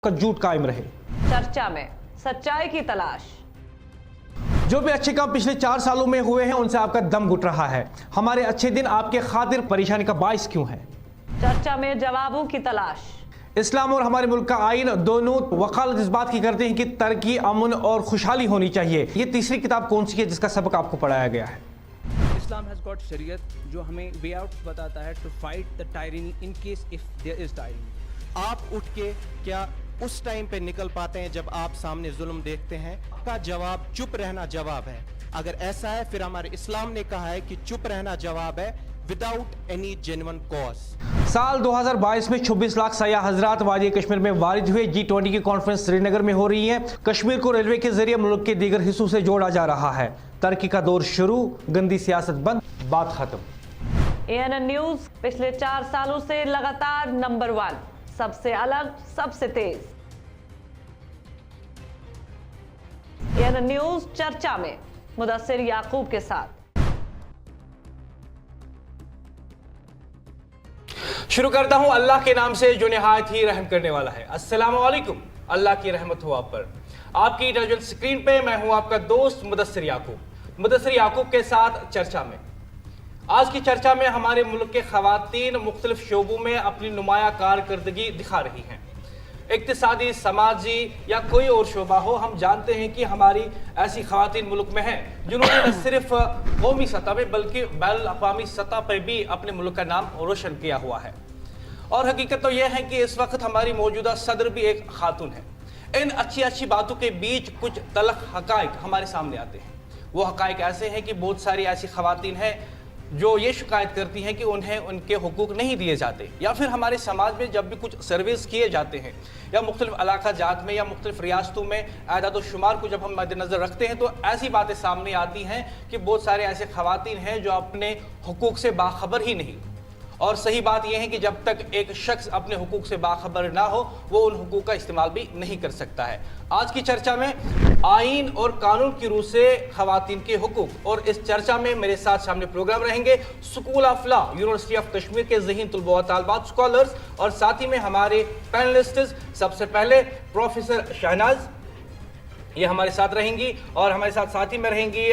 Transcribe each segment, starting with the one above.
का झूठ कायम रहे। चर्चा में सच्चाई की तलाश। जो भी अच्छे काम पिछले 4 सालों में हुए हैं उनसे आपका दम घुट रहा है। हमारे अच्छे दिन आपके खातिर परेशानी का बाइस क्यों है? चर्चा में जवाबों की तलाश। इस्लाम और हमारे मुल्क का आइन दोनों वकालत इस बात की करते हैं कि तरक्की, अमन और खुशहाली होनी चाहिए। ये तीसरी किताब कौन सी है जिसका सबक आपको पढ़ाया गया है? इस्लाम हैज़ गॉट शरीयत जो हमें वे आउट बताता है to fight the tyranny in case if there is tyranny. आप उठ के क्या उस टाइम पे निकल पाते हैं जब आप सामने जुल्म देखते हैं? आपका जवाब चुप रहना जवाब है। अगर ऐसा है फिर हमारे इस्लाम ने कहा है कि चुप रहना जवाब है विदाउट एनी जेन्युइन कॉज। साल 2022 में 26 लाख सयाह हजरात वादी कश्मीर में वारिद हुए। G20 की कॉन्फ्रेंस श्रीनगर में हो रही है। कश्मीर को रेलवे के जरिए मुल्क के दीगर हिस्सों से जोड़ा जा रहा है। तरक्की का दौर शुरू, गंदी सियासत बंद, बात खत्म। ANN न्यूज पिछले 4 सालों से लगातार नंबर 1, सबसे अलग, सबसे तेज। ANN न्यूज चर्चा में मुदस्सिर याकूब के साथ। शुरू करता हूं अल्लाह के नाम से जो निहायत ही रहम करने वाला है। अस्सलामु अलैकुम, अल्लाह की रहमत हो आप पर। आपकी टेलीविजन स्क्रीन पे मैं हूं आपका दोस्त मुदस्सिर याकूब। मुदस्सिर याकूब के साथ चर्चा में। आज की चर्चा में हमारे मुल्क के खवातीन मुख्तलिफ शोबों में अपनी नुमाया कारकर्दगी दिखा रही हैं। इक्तिसादी, समाजी या कोई और शोबा हो, हम जानते हैं कि हमारी ऐसी खवातीन मुल्क में हैं जिन्होंने न सिर्फ कौमी सतह पर बल्कि बैनुल अक़वामी सतह पर भी अपने मुल्क का नाम रोशन किया हुआ है। और हकीकत तो यह है कि इस वक्त हमारी मौजूदा सदर भी एक खातून है। इन अच्छी अच्छी बातों के बीच कुछ तलख हकायक हमारे सामने आते हैं। वो हकायक ऐसे हैं कि बहुत सारी ऐसी खवातीन हैं जो ये शिकायत करती हैं कि उन्हें उनके हुकूक नहीं दिए जाते, या फिर हमारे समाज में जब भी कुछ सर्विस किए जाते हैं या मुख्तलिफ इलाका जात में या मुख्तलिफ रियासतों में आदाद शुमार को जब हम मद्देनज़र रखते हैं तो ऐसी बातें सामने आती हैं कि बहुत सारे ऐसे खवातीन हैं जो अपने हुकूक से बाखबर ही नहीं। और सही बात यह है कि जब तक एक शख्स अपने हुकूक से बाखबर ना हो वो उन हुकूक का इस्तेमाल भी नहीं कर सकता है। आज की चर्चा में आइन और कानून की रूह से खवातीन के हुकूक, और इस चर्चा में मेरे साथ सामने प्रोग्राम रहेंगे school of law university of Kashmir के ज़हीन तलबा व तालिबात स्कॉलर्स, और साथ ही में हमारे पैनलिस्ट्स। सबसे पहले प्रोफेसर शहनाज ये हमारे साथ रहेंगी, और हमारे साथ ही में रहेंगी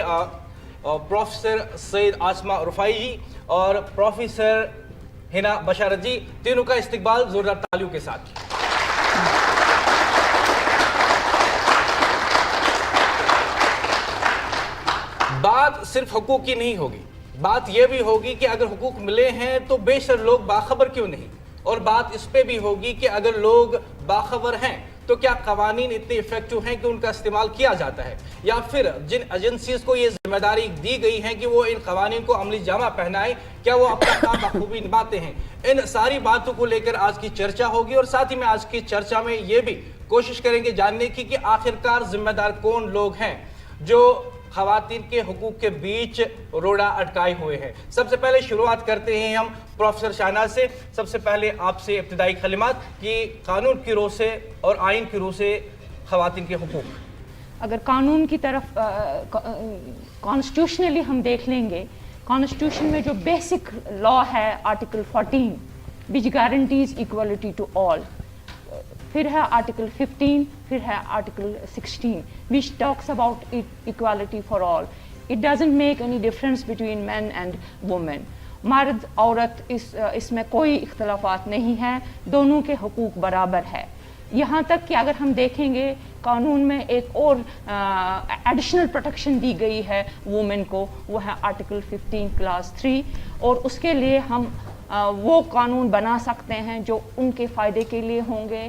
प्रोफेसर सैयद आसमा रुफाई जी और प्रोफेसर हिना बशारत जी। तीनों का इस्तकबाल जोरदार तालियों के साथ। बात सिर्फ हुकूक की नहीं होगी, बात यह भी होगी कि अगर हुकूक मिले हैं तो बेशर लोग बाखबर क्यों नहीं, और बात इस पे भी होगी कि अगर लोग बाखबर हैं तो क्या कवानीन इतने इफेक्टिव हैं कि उनका इस्तेमाल किया जाता है, या फिर जिन एजेंसीज को ये जिम्मेदारी दी गई है कि वो इन कवानीन को अमली जामा पहनाएं, क्या वो अपना काम बखूबी निभाते हैं? इन सारी बातों को लेकर आज की चर्चा होगी, और साथ ही में आज की चर्चा में ये भी कोशिश करेंगे जानने की कि आखिरकार जिम्मेदार कौन लोग हैं जो खवातीन के हुकूक के बीच रोड़ा अटकाए हुए हैं। सबसे पहले शुरुआत करते हैं हम प्रोफेसर शहनाज से। सबसे पहले आपसे इब्तिदाई कलिमात कि कानून की रूह से और आइन की रूह से खवातीन के हुकूक। अगर कानून की तरफ कॉन्स्टिट्यूशनली हम देख लेंगे, कॉन्स्टिट्यूशन में जो बेसिक लॉ है article 14 which guarantees equality to all, फिर है आर्टिकल 15, फिर है article 16 which talks about equality for all. It doesn't make any difference between men and women. मर्द औरत इसमें कोई इख्तलाफात नहीं है, दोनों के हुकूक बराबर है। यहाँ तक कि अगर हम देखेंगे कानून में एक और एडिशनल प्रोटेक्शन दी गई है वुमेन को, वो है आर्टिकल 15 क्लास 3, और उसके लिए हम वो कानून बना सकते हैं जो उनके फ़ायदे के लिए होंगे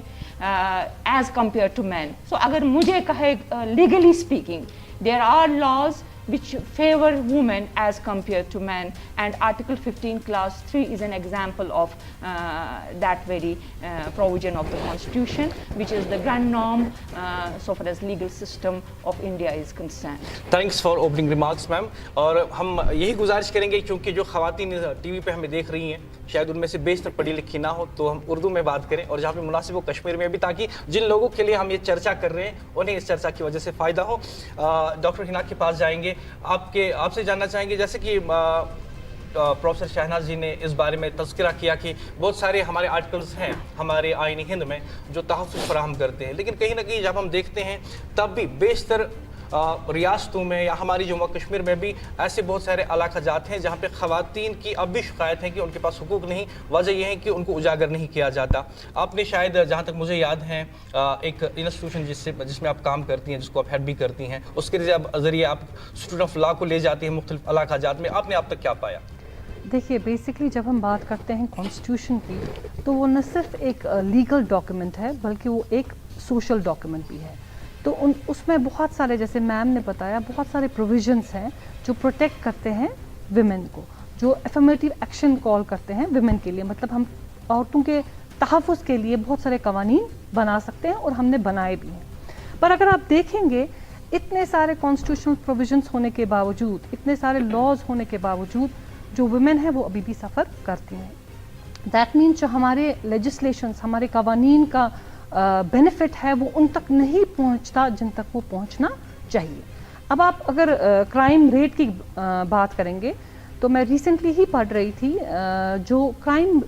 as compare to man. So अगर मुझे कहे legally speaking there are laws which favor women as compared to men, and article 15 clause 3 is an example of that very provision of the constitution, which is the grand norm so far as legal system of India is concerned. Thanks for opening remarks ma'am। और हम यही गुजारिश करेंगे क्योंकि जो खवातीन TV पे हमें देख रही हैं शायद उनमें से बेशतर पढ़ी लिखी ना हो, तो हम उर्दू में बात करें और जहाँ पे मुनासिब हो कश्मीर में भी, ताकि जिन लोगों के लिए हम ये चर्चा कर रहे हैं उन्हें इस चर्चा की वजह से फ़ायदा हो। डॉक्टर हिना के पास जाएंगे, आपसे जानना चाहेंगे जैसे कि प्रोफेसर शहनाज जी ने इस बारे में तज़किरा किया कि बहुत सारे हमारे आर्टिकल्स हैं हमारे आईन हिंद में जो तहफ़्फ़ुज़ फराहम करते हैं, लेकिन कहीं ना कहीं जब हम देखते हैं तब भी बेशतर रियासतों में या हमारी जम्मू कश्मीर में भी ऐसे बहुत सारे इलाका जाते हैं जहाँ पे ख़वातीन की अब भी शिकायत है कि उनके पास हुकूक नहीं, वजह यह है कि उनको उजागर नहीं किया जाता। आपने शायद जहाँ तक मुझे याद है एक इंस्टीट्यूशन जिसमें आप काम करती हैं, जिसको आप हेड भी करती हैं, उसके ज़रिए आप स्टूडेंट ऑफ लॉ को ले जाती हैं मुख्तलिफ इलाका जात में, आपने अब तक क्या पाया? देखिए, बेसिकली जब हम बात करते हैं कॉन्स्टिट्यूशन की, तो वो न सिर्फ एक लीगल डॉक्यूमेंट है बल्कि वो एक सोशल डॉक्यूमेंट भी है। तो उसमें बहुत सारे, जैसे मैम ने बताया, बहुत सारे प्रोविजंस हैं जो प्रोटेक्ट करते हैं विमेन को, जो एफर्मेटिव एक्शन कॉल करते हैं विमेन के लिए। मतलब हम औरतों के तहफ़्फ़ुज़ के लिए बहुत सारे कवानीन बना सकते हैं और हमने बनाए भी हैं। पर अगर आप देखेंगे, इतने सारे कॉन्स्टिट्यूशनल प्रोविजंस होने के बावजूद, इतने सारे लॉज होने के बावजूद जो वुमेन है वो अभी भी सफ़र करती हैं। दैट मीन्स जो हमारे लेजिस्लेशंस, हमारे कवानीन का बेनिफिट है वो उन तक नहीं पहुंचता जिन तक वो पहुंचना चाहिए। अब आप अगर क्राइम रेट की बात करेंगे, तो मैं रिसेंटली ही पढ़ रही थी जो क्राइम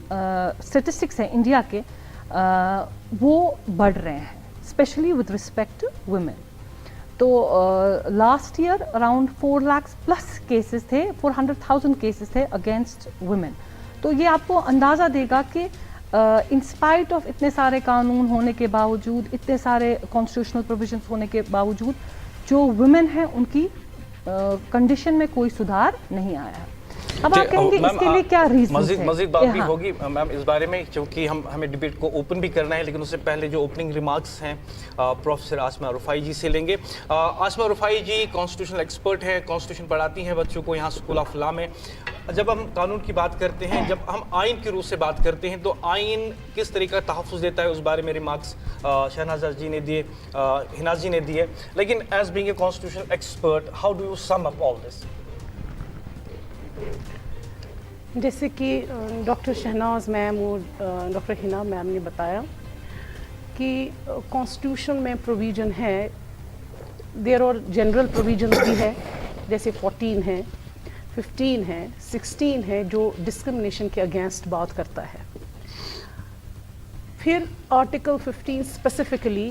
स्टेटिस्टिक्स हैं इंडिया के, वो बढ़ रहे हैं, specially with respect to women. तो last year around 4 lakh plus cases थे, 400,000 केसेस थे अगेंस्ट वुमेन। तो ये आपको अंदाज़ा देगा कि इन स्पाइट ऑफ इतने सारे कानून होने के बावजूद, इतने सारे कॉन्स्टिट्यूशनल प्रोविजंस होने के बावजूद, जो वुमेन हैं उनकी कंडीशन में कोई सुधार नहीं आया है। अब आप कहेंगे इसके लिए क्या रीजन है? मज़ीद बात भी होगी मैम इस बारे में, क्योंकि हमें डिबेट को ओपन भी करना है, लेकिन उससे पहले जो ओपनिंग रिमार्क्स हैं प्रोफेसर आसमा रुफ़ाई जी से लेंगे। आसमा रुफ़ाई जी कॉन्स्टिट्यूशनल एक्सपर्ट हैं, कॉन्स्टिट्यूशन पढ़ाती हैं बच्चों को यहाँ स्कूल ऑफ लॉ में। जब हम कानून की बात करते हैं, जब हम आइन की रूह से बात करते हैं, तो आइन किस तरीके का तहफ़्फ़ुज़ देता है, उस बारे में रिमार्क्स शहनाज जी ने दिए, हिनाज जी ने दिए। लेकिन as being a constitutional expert, how do you sum up all this? जैसे कि डॉक्टर शहनाज मैम और डॉक्टर हिना मैम ने बताया कि कॉन्स्टिट्यूशन में प्रोविज़न है, देयर और जनरल प्रोविज़न भी है, जैसे 14 है, 15 है, 16 है, जो डिस्क्रिमिनेशन के अगेंस्ट बात करता है। फिर आर्टिकल 15 स्पेसिफिकली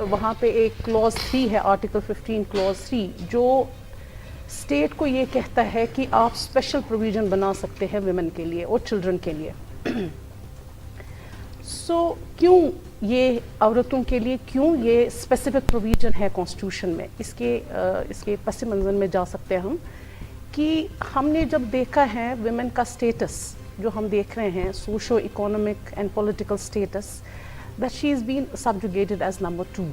वहाँ पे एक क्लॉज 3 है, आर्टिकल 15 क्लॉज 3, जो स्टेट को ये कहता है कि आप स्पेशल प्रोविज़न बना सकते हैं वुमेन के लिए और चिल्ड्रन के लिए। क्यों ये औरतों के लिए, क्यों ये स्पेसिफिक प्रोविज़न है कॉन्स्टिट्यूशन में? इसके पस मंज़र में जा सकते हैं हम कि हमने जब देखा है वुमेन का स्टेटस जो हम देख रहे हैं, socio economic and political status, that she is been subjugated as number 2।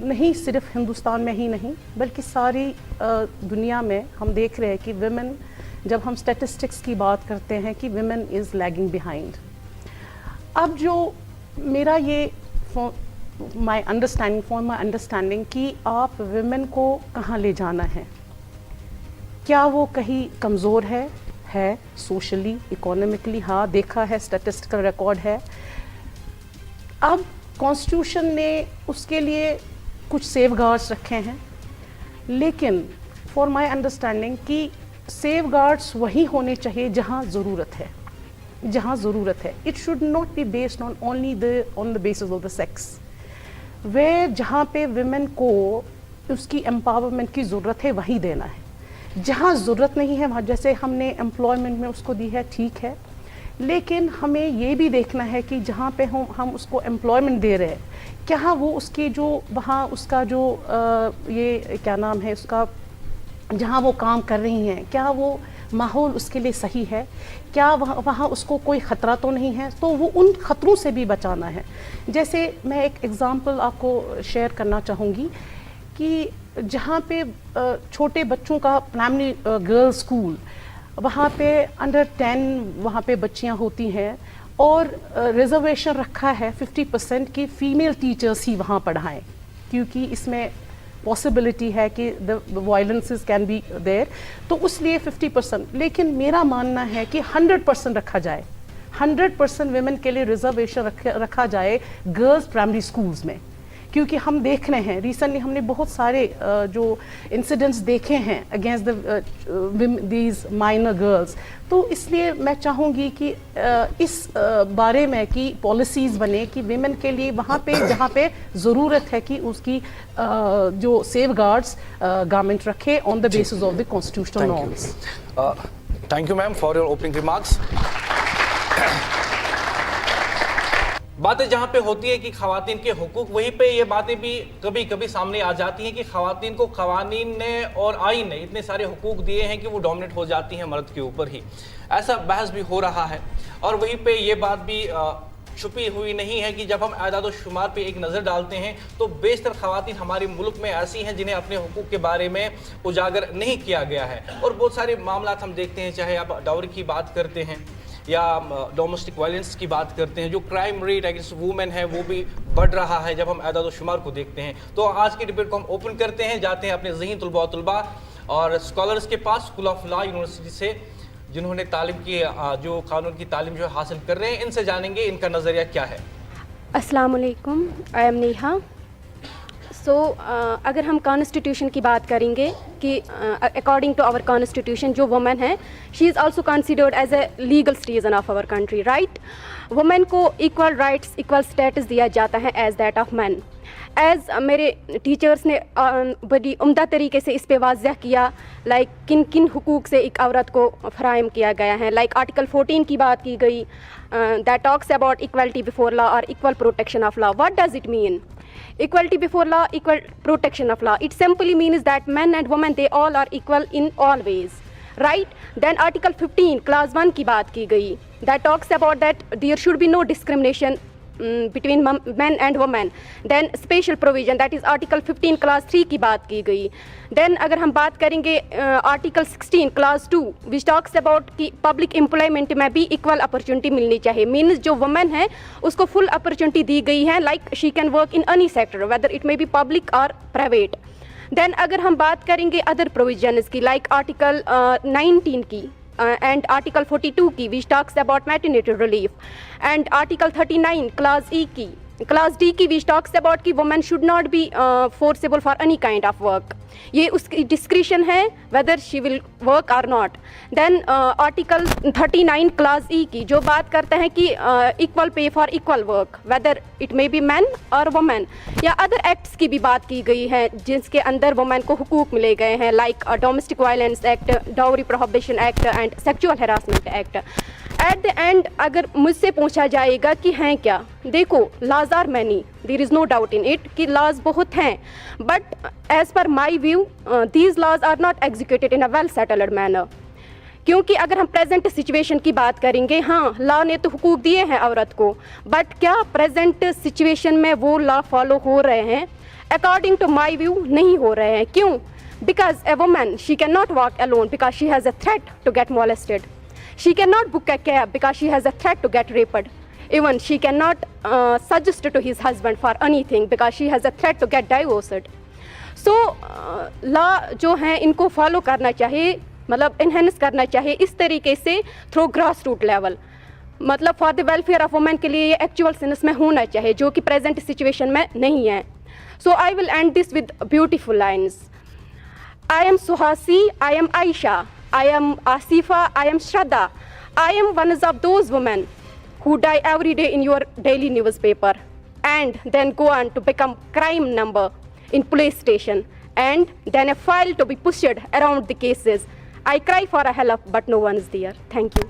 नहीं सिर्फ हिंदुस्तान में ही नहीं बल्कि सारी दुनिया में हम देख रहे हैं कि वुमेन, जब हम स्टैटिस्टिक्स की बात करते हैं कि वुमेन इज़ लैगिंग बिहाइंड। अब जो मेरा ये माय अंडरस्टैंडिंग कि आप वुमेन को कहाँ ले जाना है, क्या वो कहीं कमज़ोर है सोशली, इकोनॉमिकली? हाँ, देखा है, स्टैटिस्टिकल रिकॉर्ड है। अब कॉन्स्टिट्यूशन ने उसके लिए कुछ सेफगार्ड्स रखे हैं, लेकिन फॉर माय अंडरस्टैंडिंग कि सेफगार्ड्स वही होने चाहिए जहाँ ज़रूरत है, जहाँ ज़रूरत है। It should not be based on only on the basis of the sex, वे जहाँ पे वुमेन को उसकी एम्पावरमेंट की ज़रूरत है वहीं देना है। जहाँ ज़रूरत नहीं है वहाँ, जैसे हमने एम्प्लॉयमेंट में उसको दी है, ठीक है, लेकिन हमें ये भी देखना है कि जहाँ पे हम उसको एम्प्लॉयमेंट दे रहे हैं, क्या वो उसके जो वहाँ उसका जो ये क्या नाम है उसका, जहाँ वो काम कर रही हैं, क्या वो माहौल उसके लिए सही है, क्या वहाँ उसको कोई ख़तरा तो नहीं है? तो वो उन ख़तरों से भी बचाना है। जैसे मैं एक एग्ज़ाम्पल आपको शेयर करना चाहूँगी कि जहाँ पे छोटे बच्चों का प्राइमरी गर्ल्स स्कूल, वहाँ पे अंडर 10 वहाँ पे बच्चियाँ होती हैं और रिजर्वेशन रखा है 50% की फ़ीमेल टीचर्स ही वहाँ पढ़ाएं, क्योंकि इसमें पॉसिबिलिटी है कि the violences can be there, तो उसलिए 50%। लेकिन मेरा मानना है कि 100% रखा जाए, 100% वुमेन के लिए रिजर्वेशन रखा जाए गर्ल्स प्राइमरी स्कूल्स में, کیونکہ ہم دیکھ رہے ہیں ریسنٹلی ہم نے بہت سارے جو انسیڈنٹس دیکھے ہیں اگینسٹ دیز مائنر گرلس. تو اس لیے میں چاہوں گی کہ اس بارے میں کہ پالیسیز بنے کہ ویمن کے لیے وہاں پہ جہاں پہ ضرورت ہے کہ اس کی جو سیف گارڈس گورنمنٹ رکھے on the basis of the constitutional norms. Thank you ma'am for your opening remarks. باتیں جہاں پہ ہوتی ہیں کہ خواتین کے حقوق, وہیں پہ یہ باتیں بھی کبھی کبھی سامنے آ جاتی ہیں کہ خواتین کو قوانین نے اور آئین نے اتنے سارے حقوق دیے ہیں کہ وہ ڈومینیٹ ہو جاتی ہیں مرد کے اوپر ہی. ایسا بحث بھی ہو رہا ہے, اور وہیں پہ یہ بات بھی چھپی ہوئی نہیں ہے کہ جب ہم اعداد و شمار پہ ایک نظر ڈالتے ہیں تو بیشتر خواتین ہمارے ملک میں ایسی ہیں جنہیں اپنے حقوق کے بارے میں اجاگر نہیں کیا گیا ہے. اور بہت سارے معاملات ہم دیکھتے ہیں, چاہے آپ ڈاوری کی بات کرتے ہیں یا ڈومیسٹک وائلنس کی بات کرتے ہیں, جو کرائم ریٹ اگینسٹ وومن ہے وہ بھی بڑھ رہا ہے جب ہم اعداد و شمار کو دیکھتے ہیں. تو آج کی ڈبیٹ کو ہم اوپن کرتے ہیں, جاتے ہیں اپنے ذہین طلباء و طلباء اور اسکالرس کے پاس اسکول آف لا یونیورسٹی سے, جنہوں نے تعلیم کی جو قانون کی تعلیم جو حاصل کر رہے ہیں. ان سے جانیں گے ان کا نظریہ کیا ہے. السلام علیکم, آئی ایم نیہا. سو اگر ہم کانسٹیٹیوشن کی بات کریں گے کہ اکارڈنگ ٹو آور کانسٹیٹیوشن جو وومن ہے she is also considered as a legal citizen of our country, right. Woman کو ایکول رائٹس ایکول اسٹیٹس دیا جاتا ہے as that of man. As میرے ٹیچرس نے بڑی عمدہ طریقے سے اس پہ واضح کیا لائک کن کن حقوق سے ایک عورت کو فراہم کیا گیا ہے. لائک آرٹیکل 14 کی بات کی گئی that talks about equality before law اور equal protection of law. What does it mean equality before law, equal protection of law? It simply means that men and women they all are equal in all ways, right? Then article 15 clause 1 की बात की गई that talks about that there should be no discrimination between men and women. Then special provision that is article 15 clause 3 کی بات کی گئی. Then اگر ہم بات کریں گے article 16 clause 2 which talks about کہ public employment میں بھی equal opportunity ملنی چاہیے. means جو women ہے اس کو full opportunity دی گئی ہے like she can work in any sector whether it may be public or private. Then اگر ہم بات کریں گے other provisions کی like article 19 کی and article 42 کی which talks about maternity relief and article 39 clause E کی clause D کی which talks about کہ women should not be forcible for any kind of work. یہ اس کی ڈسکریشن ہے whether she will work or not. Then article 39 clause E کی جو بات کرتا ہے کہ equal pay for equal work whether it may be men or women. یا other acts کی بھی بات کی گئی ہے جس کے اندر women کو حقوق ملے گئے ہیں like domestic violence act, dowry prohibition act and sexual harassment act. At the end اگر مجھ سے پوچھا جائے گا کہ ہیں کیا, دیکھو laws are many, there is no doubt in it کہ لاز بہت ہیں, but as per my view these laws are not executed in a well settled manner. کیونکہ اگر ہم پریزنٹ سچویشن کی بات کریں گے, ہاں لا نے تو حقوق دیے ہیں عورت کو, بٹ کیا پریزنٹ سچویشن میں وہ لا فالو ہو رہے ہیں؟ اکارڈنگ ٹو مائی ویو نہیں ہو رہے ہیں. کیوں؟ Because a woman she can not walk alone because she has a threat to get molested. She cannot book a cab because she has a threat to get raped. Even she cannot suggest to his husband for anything because she has a threat to get divorced. So law جو ہیں ان کو follow کرنا چاہیے, مطلب enhance کرنا چاہیے اس طریقے سے تھرو گراس روٹ لیول, مطلب for the welfare of women کے لیے یہ ایکچوئل سینس میں ہونا چاہیے جو کہ پریزنٹ سچویشن میں نہیں ہے. So I will end this with beautiful lines. I am Suhasi, I am Aisha, I am Asifa, I am Shraddha. I am one of those women who die every day in your daily newspaper and then go on to become crime number in police station and then a file to be pushed around the cases. I cry for a help but no one is there. Thank you.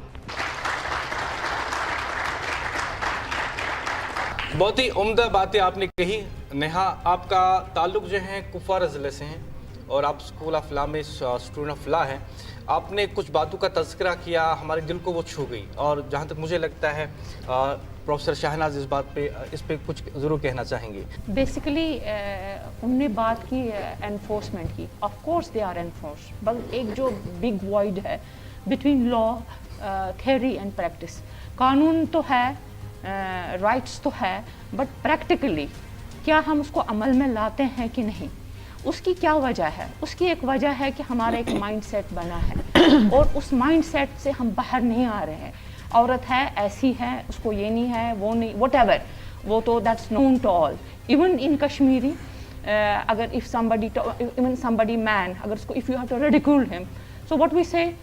بہت ہی عمدہ باتیں آپ نے کہی نیہا. آپ کا تعلق جو ہے کپوارہ ضلع سے ہیں اور آپ اسکول آف لا میں اسٹوڈنٹ آف لا ہیں. آپ نے کچھ باتوں کا تذکرہ کیا, ہمارے دل کو وہ چھو گئی, اور جہاں تک مجھے لگتا ہے پروفیسر شاہناز اس پہ کچھ ضرور کہنا چاہیں گے. بیسیکلی انہوں نے بات کی انفورسمنٹ کی. Of course they are enforce, بس ایک جو بگ وائڈ ہے between law theory and practice. قانون تو ہے, رائٹس تو ہے, بٹ پریکٹیکلی کیا ہم اس کو عمل میں لاتے ہیں کہ نہیں, اس کی کیا وجہ ہے؟ اس کی ایک وجہ ہے کہ ہمارا ایک مائنڈ سیٹ بنا ہے اور اس مائنڈ سیٹ سے ہم باہر نہیں آ رہے ہیں. عورت ہے ایسی ہے, اس کو یہ نہیں ہے وہ نہیں, وٹ ایور, वो तो that's known to all. Even in Kashmiri, अगर if somebody, even somebody man, अगर उसको if you have to ridicule him, so what we say,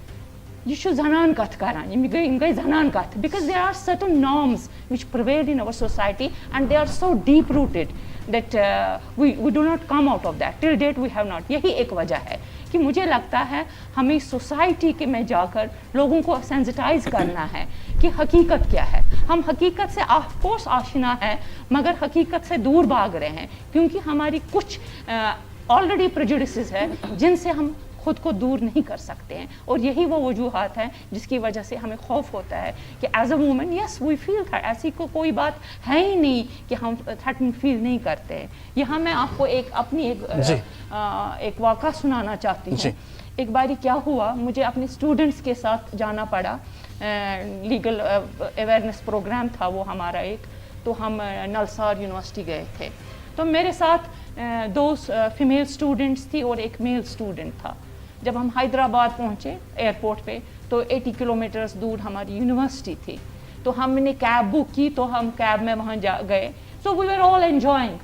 you should zanan kat karan, you guys zanan kat, because there are certain norms which prevail in our society and they are so deep rooted that we do not come out of that. Till date we have not. यही एक वजह है कि मुझे लगता है हमें society के में जाकर लोगों को सेंसिटाइज करना है कि हकीकत क्या है. हम हकीकत से ऑफ कोर्स आशिना है मगर हकीकत से दूर भाग रहे हैं क्योंकि हमारी कुछ ऑलरेडी प्रेजुडिसेस है जिनसे हम खुद को दूर नहीं कर सकते हैं और यही वो वजूहात हैं जिसकी वजह से हमें खौफ होता है कि as a women yes we feel था. ऐसी कोई बात है ही नहीं कि हम थ्रेटन फील नहीं करते हैं. यहाँ मैं आपको अपनी एक वाक़ा सुनाना चाहती हूँ. एक बारी क्या हुआ, मुझे अपने स्टूडेंट्स के साथ जाना पड़ा. लीगल अवेयरनेस प्रोग्राम था वो हमारा एक, तो हम नलसार यूनिवर्सिटी गए थे. तो मेरे साथ 2 फीमेल स्टूडेंट्स थी और एक मेल स्टूडेंट था. जब हम हैदराबाद पहुँचे एयरपोर्ट पे तो 80 किलोमीटर्स दूर हमारी यूनिवर्सिटी थी. तो हमने कैब बुक की तो हम कैब में वहाँ गए. So we were all enjoying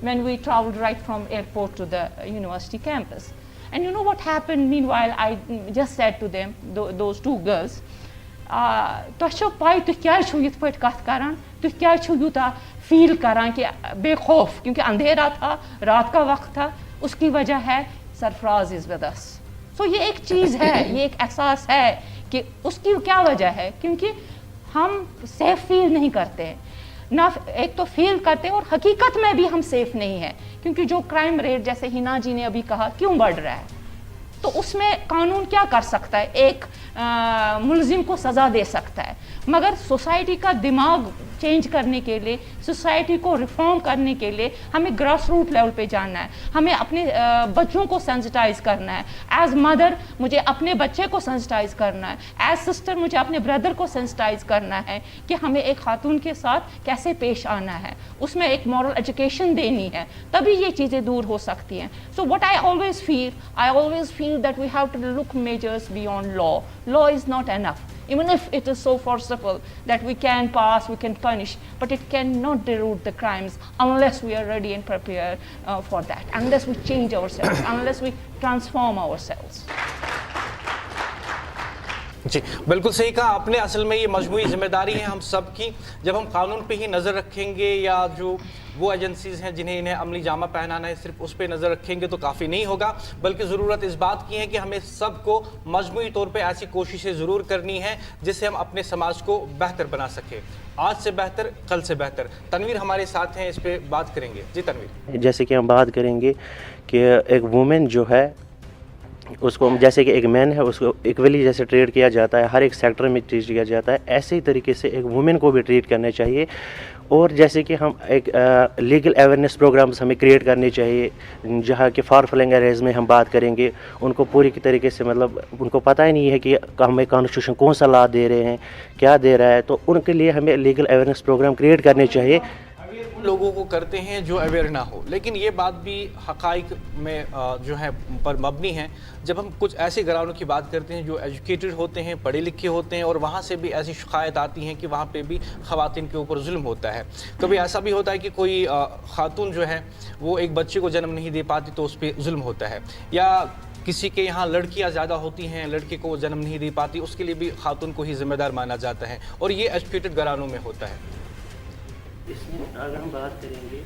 when we traveled right from airport to the university campus. And you know what happened meanwhile? I just said to them, those 2 girls, तुझ पाई तुह क्या इत पे कत करान, तुह क्या यूता फील करान कि बेखौफ, क्योंकि अंधेरा था, रात का वक्त था. उसकी वजह है सरफराज इज विद अस. सो ये एक चीज़ है, ये एक एहसास है कि उसकी क्या वजह है, क्योंकि हम सेफ फील नहीं करते ना. एक तो फील करते हैं और हकीकत में भी हम सेफ नहीं है क्योंकि जो क्राइम रेट जैसे हिना जी ने अभी कहा क्यों बढ़ रहा है, तो उसमें कानून क्या कर सकता है, एक मुलजिम को सज़ा दे सकता है. मगर सोसाइटी का दिमाग चेंज करने के लिए, सोसाइटी को रिफॉर्म करने के लिए हमें ग्रास रूट लेवल पे जाना है. हमें अपने बच्चों को सेंसिटाइज करना है. एज मदर मुझे अपने बच्चे को सेंसिटाइज करना है. एज सिस्टर मुझे अपने ब्रदर को सेंसिटाइज करना है कि हमें एक खातून के साथ कैसे पेश आना है. उसमें एक मॉरल एजुकेशन देनी है, तभी ये चीज़ें दूर हो सकती हैं. So what I always feel that we have to look measures beyond law. Law is not enough. Even if it is so forcible that we can pass, we can punish, but it cannot deroot the crimes unless we are ready and prepared for that, unless we change ourselves, unless we transform ourselves. जी बिल्कुल सही कहा आपने. असल में ये मजमूई जिम्मेदारी है हम सब की. जब हम कानून पे ही नज़र रखेंगे या जो वो एजेंसीज़ हैं जिन्हें इन्हें अमली जामा पहनाना है सिर्फ उस पर नज़र रखेंगे तो काफ़ी नहीं होगा, बल्कि ज़रूरत इस बात की है कि हमें सबको मजमूई तौर पे ऐसी कोशिशें ज़रूर करनी है जिससे हम अपने समाज को बेहतर बना सकें. आज से बेहतर, कल से बेहतर. तनवीर हमारे साथ हैं, इस पर बात करेंगे. जी तनवीर. जैसे कि हम बात करेंगे कि एक वुमेन जो है उसको जैसे कि एक मैन है उसको इक्वली जैसे ट्रीट किया जाता है, हर एक सेक्टर में ट्रीट किया जाता है, ऐसे ही तरीके से एक वुमेन को भी ट्रीट करना चाहिए. और जैसे कि हम एक लीगल अवेयरनेस प्रोग्राम्स हमें क्रिएट करने चाहिए जहाँ कि फॉर फ्लिंग अरेज में हम बात करेंगे. उनको पूरी तरीके से मतलब उनको पता ही नहीं है कि हमें कॉन्स्टिट्यूशन कौन सा लॉ दे रहे हैं, क्या दे रहा है, तो उनके लिए हमें लीगल अवेयरनेस प्रोग्राम क्रिएट करने चाहिए. लोगों को करते हैं जो अवेयर ना हो, लेकिन ये बात भी हक़ाइक़ में जो है पर मबनी है. जब हम कुछ ऐसे घरानों की बात करते हैं जो एजुकेटेड होते हैं, पढ़े लिखे होते हैं, और वहाँ से भी ऐसी शिकायत आती हैं कि वहाँ पे भी ख़वातीन के ऊपर जुल्म होता है. कभी ऐसा भी होता है कि कोई खातून जो है वो एक बच्चे को जन्म नहीं दे पाती तो उस पर जुल्म होता है, या किसी के यहाँ लड़कियाँ ज़्यादा होती हैं, लड़के को जन्म नहीं दे पाती, उसके लिए भी खातून को ही ज़िम्मेदार माना जाता है, और ये एजुकेटेड घरानों में होता है. इसमें अगर हम बात करेंगे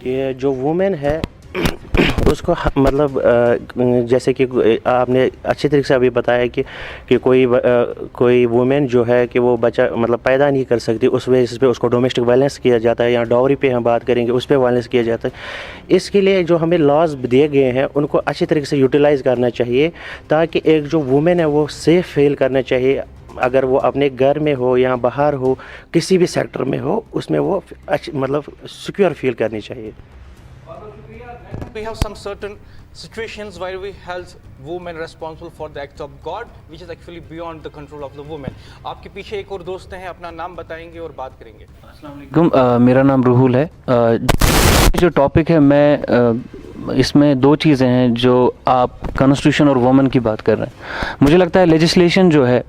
कि जो वुमेन है उसको मतलब जैसे कि आपने अच्छी तरीके से अभी बताया कि कोई वुमेन जो है कि वो बच्चा मतलब पैदा नहीं कर सकती, उस वजह पे उसको डोमेस्टिक वायलेंस किया जाता है, या डाउरी पे हम बात करेंगे उस पर वायलेंस किया जाता है. इसके लिए जो हमें लॉज दिए गए हैं उनको अच्छी तरीके से यूटिलाइज़ करना चाहिए ताकि एक जो वुमेन है वो सेफ़ फील करना चाहिए. अगर वो अपने घर में हो या बाहर हो, किसी भी सेक्टर में हो, उसमें वो मतलब सिक्योर फील करनी चाहिए. We have some certain situations where we held women responsible for the act of God, which is actually beyond the control of the woman. आपके पीछे एक और दोस्त हैं, अपना नाम बताएंगे और बात करेंगे. मेरा नाम रूहुल है. जो टॉपिक है मैं اس میں دو چیزیں ہیں جو آپ کانسٹیٹیوشن اور وومن کی بات کر رہے ہیں. مجھے لگتا ہے لیجسلیشن جو ہے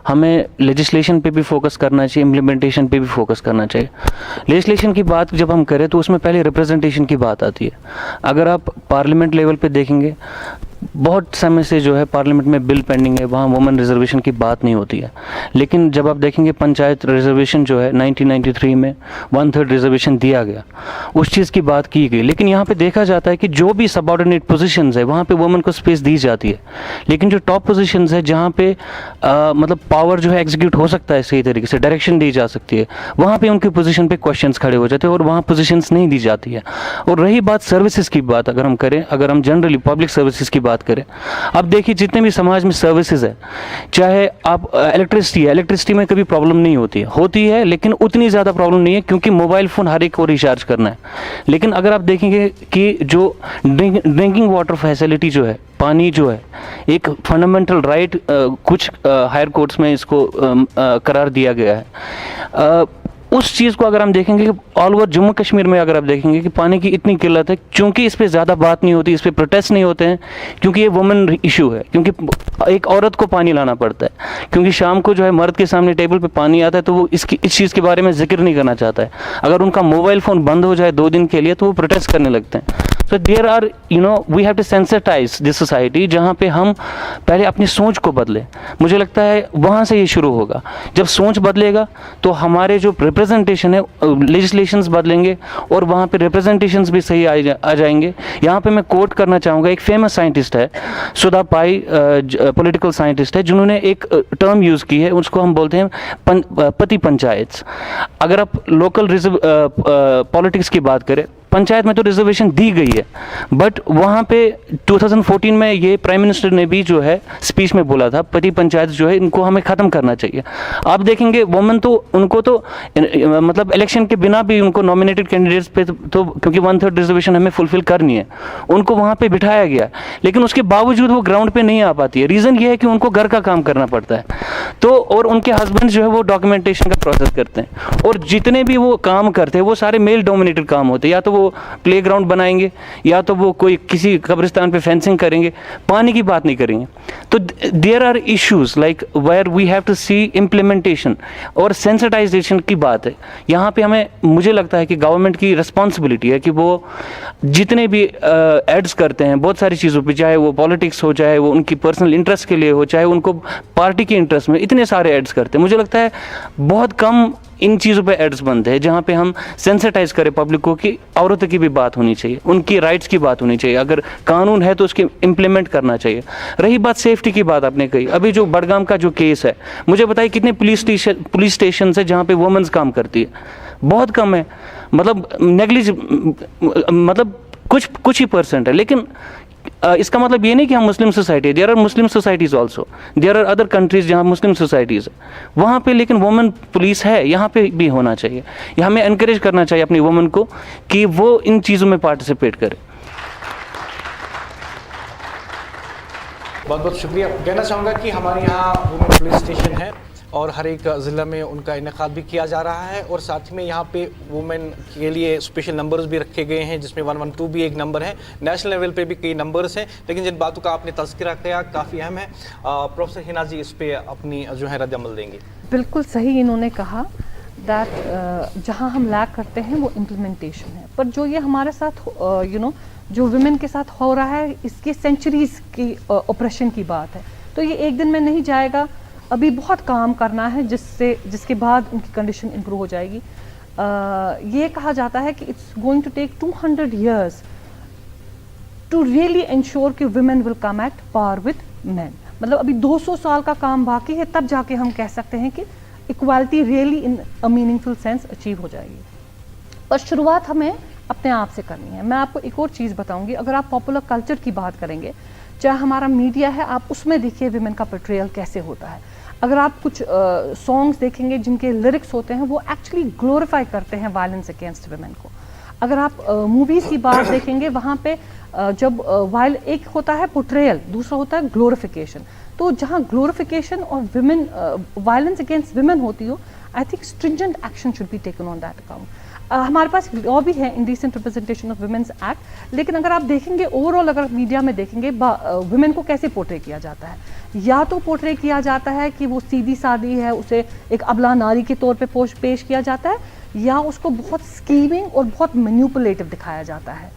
ہمیں لیجسلیشن پہ بھی فوکس کرنا چاہیے, امپلیمنٹیشن پہ بھی فوکس کرنا چاہیے. لیجسلیشن کی بات جب ہم کریں تو اس میں پہلے ریپرزنٹیشن کی بات آتی ہے. اگر آپ پارلیمنٹ لیول پہ دیکھیں گے بہت سمے سے جو ہے پارلیمنٹ میں بل پینڈنگ ہے, وہاں وومن ریزرویشن کی بات نہیں ہوتی ہے. لیکن جب آپ دیکھیں گے پنچایت ریزرویشن جو ہے 1993 میں 1/3 ریزرویشن دیا گیا, اس چیز کی بات کی گئی. لیکن یہاں پہ دیکھا جاتا ہے کہ جو بھی سب آرڈینیٹ پوزیشنز ہے وہاں پہ وومن کو اسپیس دی جاتی ہے. لیکن جو ٹاپ پوزیشنز ہے جہاں پہ مطلب پاور جو ہے ایگزیکیوٹ ہو سکتا ہے صحیح طریقے سے, ڈائریکشن دی جا سکتی ہے, وہاں پہ ان کی پوزیشن پہ کوشچنس کھڑے ہو جاتے ہیں اور وہاں پوزیشنس نہیں دی جاتی ہے. اور رہی بات سروسز کی بات, اگر ہم کریں, اگر ہم جنرلی پبلک سروسز کی بات کریں, اب دیکھیے جتنے بھی سماج میں سروسز ہے, چاہے آپ الیکٹرسٹی ہے, الیکٹرسٹی میں کبھی پرابلم نہیں ہوتی ہے لیکن اتنی زیادہ پرابلم نہیں ہے کیونکہ موبائل فون ہر ایک کو ریچارج کرنا ہے. لیکن اگر آپ دیکھیں گے کہ جو ڈرنکنگ واٹر فیسلٹی جو ہے, پانی جو ہے ایک فنڈامنٹل رائٹ, کچھ ہائر کورٹس میں اس کو قرار دیا گیا ہے. اس چیز کو اگر ہم دیکھیں گے کہ آل اوور جموں کشمیر میں اگر آپ دیکھیں گے کہ پانی کی اتنی قلت ہے, چونکہ اس پہ زیادہ بات نہیں ہوتی, اس پہ پروٹیسٹ نہیں ہوتے ہیں, کیونکہ یہ وومن ایشو ہے, کیونکہ ایک عورت کو پانی لانا پڑتا ہے, کیونکہ شام کو جو ہے مرد کے سامنے ٹیبل پہ پانی آتا ہے تو وہ اس چیز کے بارے میں ذکر نہیں کرنا چاہتا ہے. اگر ان کا موبائل فون بند ہو جائے 2 دن کے لیے تو وہ پروٹیسٹ کرنے لگتے ہیں. So there are, we have to sensitize this society, جہاں پہ ہم پہلے اپنی سوچ کو بدلیں. مجھے لگتا ہے وہاں سے یہ شروع ہوگا. جب سوچ بدلے گا تو ہمارے جو ریپرزنٹیشن ہے, لیجسلیشنز بدلیں گے اور وہاں پہ ریپرزنٹیشنز بھی صحیح آ جائیں گے. یہاں پہ میں کوٹ کرنا چاہوں گا, ایک فیمس سائنٹسٹ ہے سدھا پائی, پولیٹیکل سائنٹسٹ ہے, جنہوں نے ایک ٹرم یوز کی ہے, اس کو ہم بولتے ہیں پتی پنچایت. اگر آپ لوکل پالیٹکس کی بات کریں, پنچایت میں تو ریزرویشن دی گئی ہے, بٹ وہاں پہ 2014 میں یہ پرائم منسٹر نے بھی جو ہے اسپیچ میں بولا تھا پتی پنچایت جو ہے ان کو ہمیں ختم کرنا چاہیے. آپ دیکھیں گے وومن تو ان کو تو مطلب الیکشن کے بنا بھی ان کو نامینیٹڈ کینڈیڈیٹس پہ تو کیونکہ 1/3 ریزرویشن ہمیں فلفل کرنی ہے, ان کو وہاں پہ بٹھایا گیا, لیکن اس کے باوجود وہ گراؤنڈ پہ نہیں آ پاتی ہے. ریزن یہ ہے کہ ان کو گھر کا کام کرنا پڑتا ہے, تو اور ان کے ہسبینڈ جو ہے وہ ڈاکیومنٹیشن کا پروسیس کرتے ہیں, اور جتنے بھی وہ کام کرتے ہیں وہ سارے میل ڈومینیٹڈ کام ہوتے ہیں. یا تو وہ پلے گراؤنڈ بنائیں گے, یا تو وہ کوئی کسی قبرستان پہ فینسنگ کریں گے, پانی کی بات نہیں کریں گے. تو there are issues like where we have to see implementation اور سینسٹائزیشن کی بات ہے. یہاں پہ ہمیں, مجھے لگتا ہے کہ گورنمنٹ کی رسپانسبلٹی ہے کہ وہ جتنے بھی ایڈز کرتے ہیں بہت ساری چیزوں پہ, چاہے وہ پالیٹکس ہو, چاہے وہ ان کی پرسنل انٹرسٹ کے لیے ہو, چاہے ان کو پارٹی کے انٹرسٹ میں, اتنے سارے ایڈز کرتے ہیں. مجھے لگتا ہے بہت کم ان چیزوں پہ ایڈز بنتے ہیں جہاں پہ ہم سینسٹائز کریں پبلک کو کہ عورتوں کی بھی بات ہونی چاہیے, ان کی رائٹس کی بات ہونی چاہیے. اگر قانون ہے تو اس کی امپلیمنٹ کرنا چاہیے. رہی بات سیفٹی کی بات آپ نے کہی, ابھی جو بڑگام کا جو کیس ہے, مجھے بتائیے کتنے پولیس اسٹیشنز ہیں جہاں پہ وومنز کام کرتی ہے, بہت کم ہے. مطلب کچھ ہی پرسنٹ ہے. لیکن اس کا مطلب یہ نہیں کہ ہم مسلم سوسائٹی ہے, there are Muslim societies also, there are other countries جہاں مسلم سوسائٹیز ہے وہاں پہ, لیکن وومن پولیس ہے, یہاں پہ بھی ہونا چاہیے. یہ ہمیں انکریج کرنا چاہیے اپنی وومن کو کہ وہ ان چیزوں میں پارٹیسپیٹ کرے. بہت بہت شکریہ. کہنا چاہوں گا کہ ہمارے یہاں وومن پولیس اسٹیشن ہے اور ہر ایک ضلع میں ان کا انعقاد بھی کیا جا رہا ہے, اور ساتھ میں یہاں پہ وومن کے لیے اسپیشل نمبرز بھی رکھے گئے ہیں, جس میں 112 بھی ایک نمبر ہے. نیشنل لیول پہ بھی کئی نمبرز ہیں, لیکن جن باتوں کا آپ نے تذکرہ کیا کافی اہم ہے. پروفیسر ہنا جی اس پہ اپنی جو ہے رد عمل دیں گے. بالکل صحیح انہوں نے کہا دیٹ جہاں ہم لیک کرتے ہیں وہ امپلیمنٹیشن ہے, پر جو یہ ہمارے ساتھ جو ویمن کے ساتھ ہو رہا ہے اس کے سینچریز کی آپریشن کی بات ہے, تو یہ ایک دن میں نہیں جائے گا. ابھی بہت کام کرنا ہے جس کے بعد ان کی کنڈیشن امپروو ہو جائے گی. یہ کہا جاتا ہے کہ it's going to take 200 years to really ensure کہ women will come at par with men. مطلب ابھی 200 سال کا کام باقی ہے, تب جا کے ہم کہہ سکتے ہیں کہ equality really in a meaningful sense achieve ہو جائے گی. پر شروعات ہمیں اپنے آپ سے کرنی ہے. میں آپ کو ایک اور چیز بتاؤں گی. اگر آپ پاپولر کلچر کی بات کریں گے, چاہے ہمارا میڈیا ہے, آپ اس میں دیکھیے ویمن کا پورٹریل کیسے ہوتا ہے. اگر آپ کچھ سانگس دیکھیں گے جن کے لیرکس ہوتے ہیں وہ ایکچولی گلوریفائی کرتے ہیں وائلنس اگینسٹ ویمن کو. اگر آپ موویز کی بات دیکھیں گے, وہاں پہ جب ایک ہوتا ہے پورٹریل, دوسرا ہوتا ہے گلوریفیکیشن. تو جہاں گلوریفیکیشن اور ویمن وائلنس اگینسٹ ویمن ہوتی ہو, I think stringent action should be taken on that account. हमारे पास लॉ भी है indecent representation of women's act, लेकिन अगर आप देखेंगे ओवरऑल, अगर मीडिया में देखेंगे वुमेन को कैसे पोर्ट्रे किया जाता है, या तो पोर्ट्रे किया जाता है कि वो सीधी सादी है, उसे एक अबला नारी के तौर पे पेश किया जाता है, या उसको बहुत स्कीमिंग और बहुत मैनिपुलेटिव दिखाया जाता है।